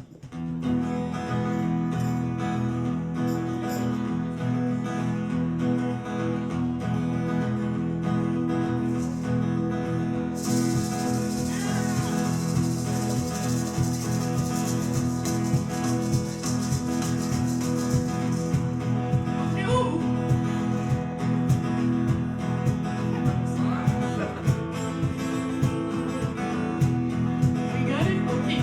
We got it? Okay.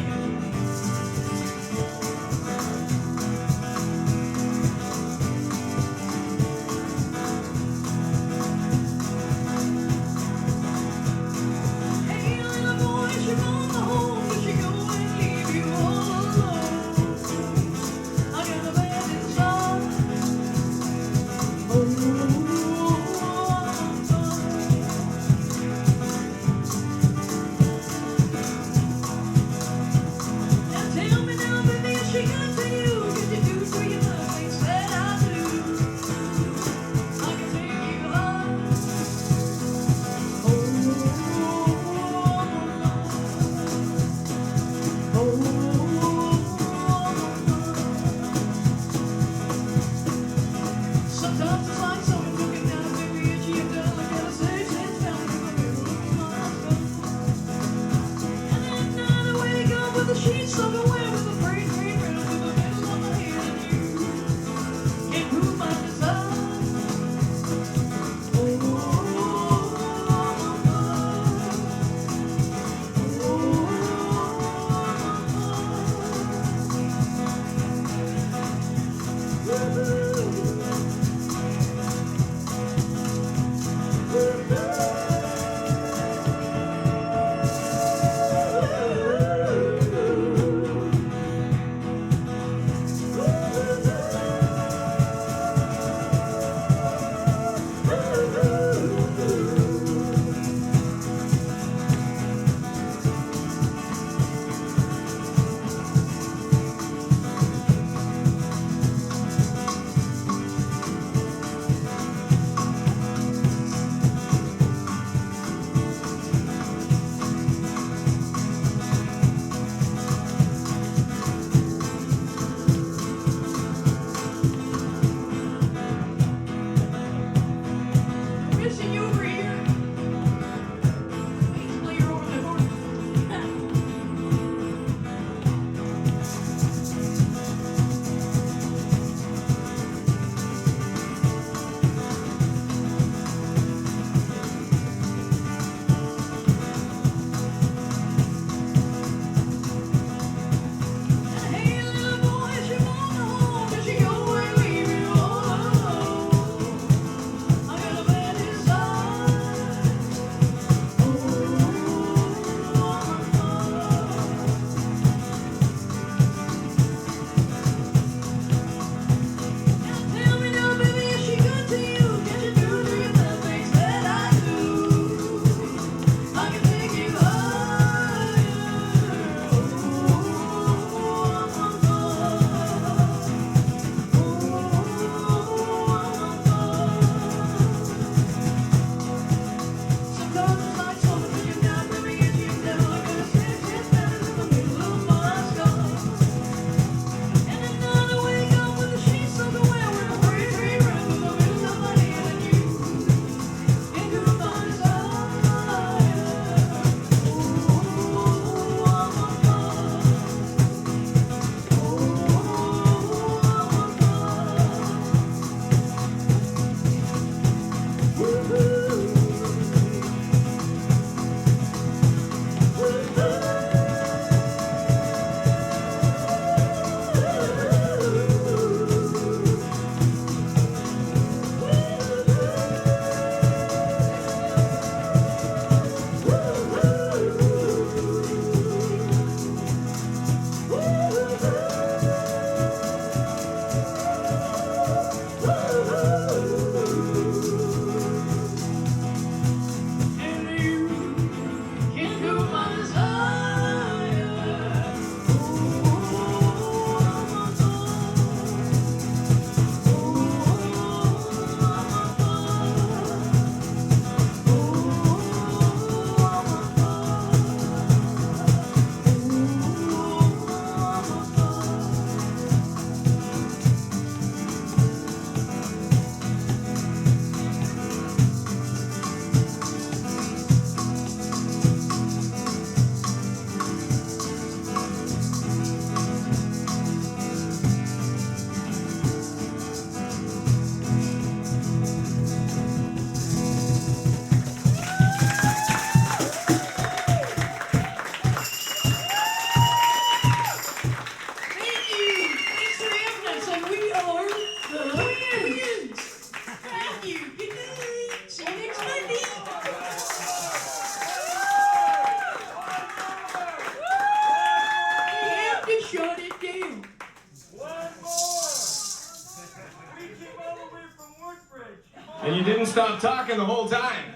And you didn't stop talking the whole time.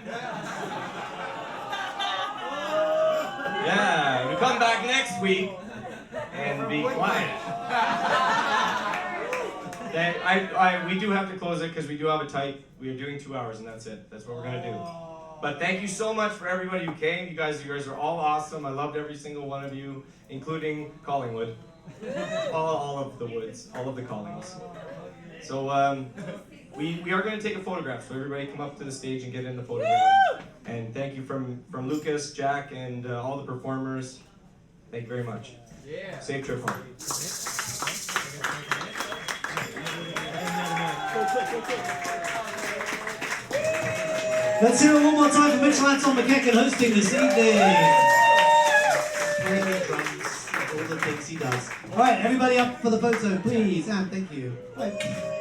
Yeah, you come back next week and be quiet. We do have to close it because we do have a tight. We are doing 2 hours and that's it. That's what we're gonna do. But thank you so much for everybody who came. You guys are all awesome. I loved every single one of you, including Collingwood. All of the woods, all of the Collings. So we are going to take a photograph. So everybody come up to the stage and get in the photograph. And thank you from Lucas, Jack, and all the performers. Thank you very much. Yeah. Safe trip home. Let's hear it one more time for Mitchell Anton MacEachern hosting this evening. Playing the drums, all the things he does. Alright, everybody up for the photo, please, and thank you. Right.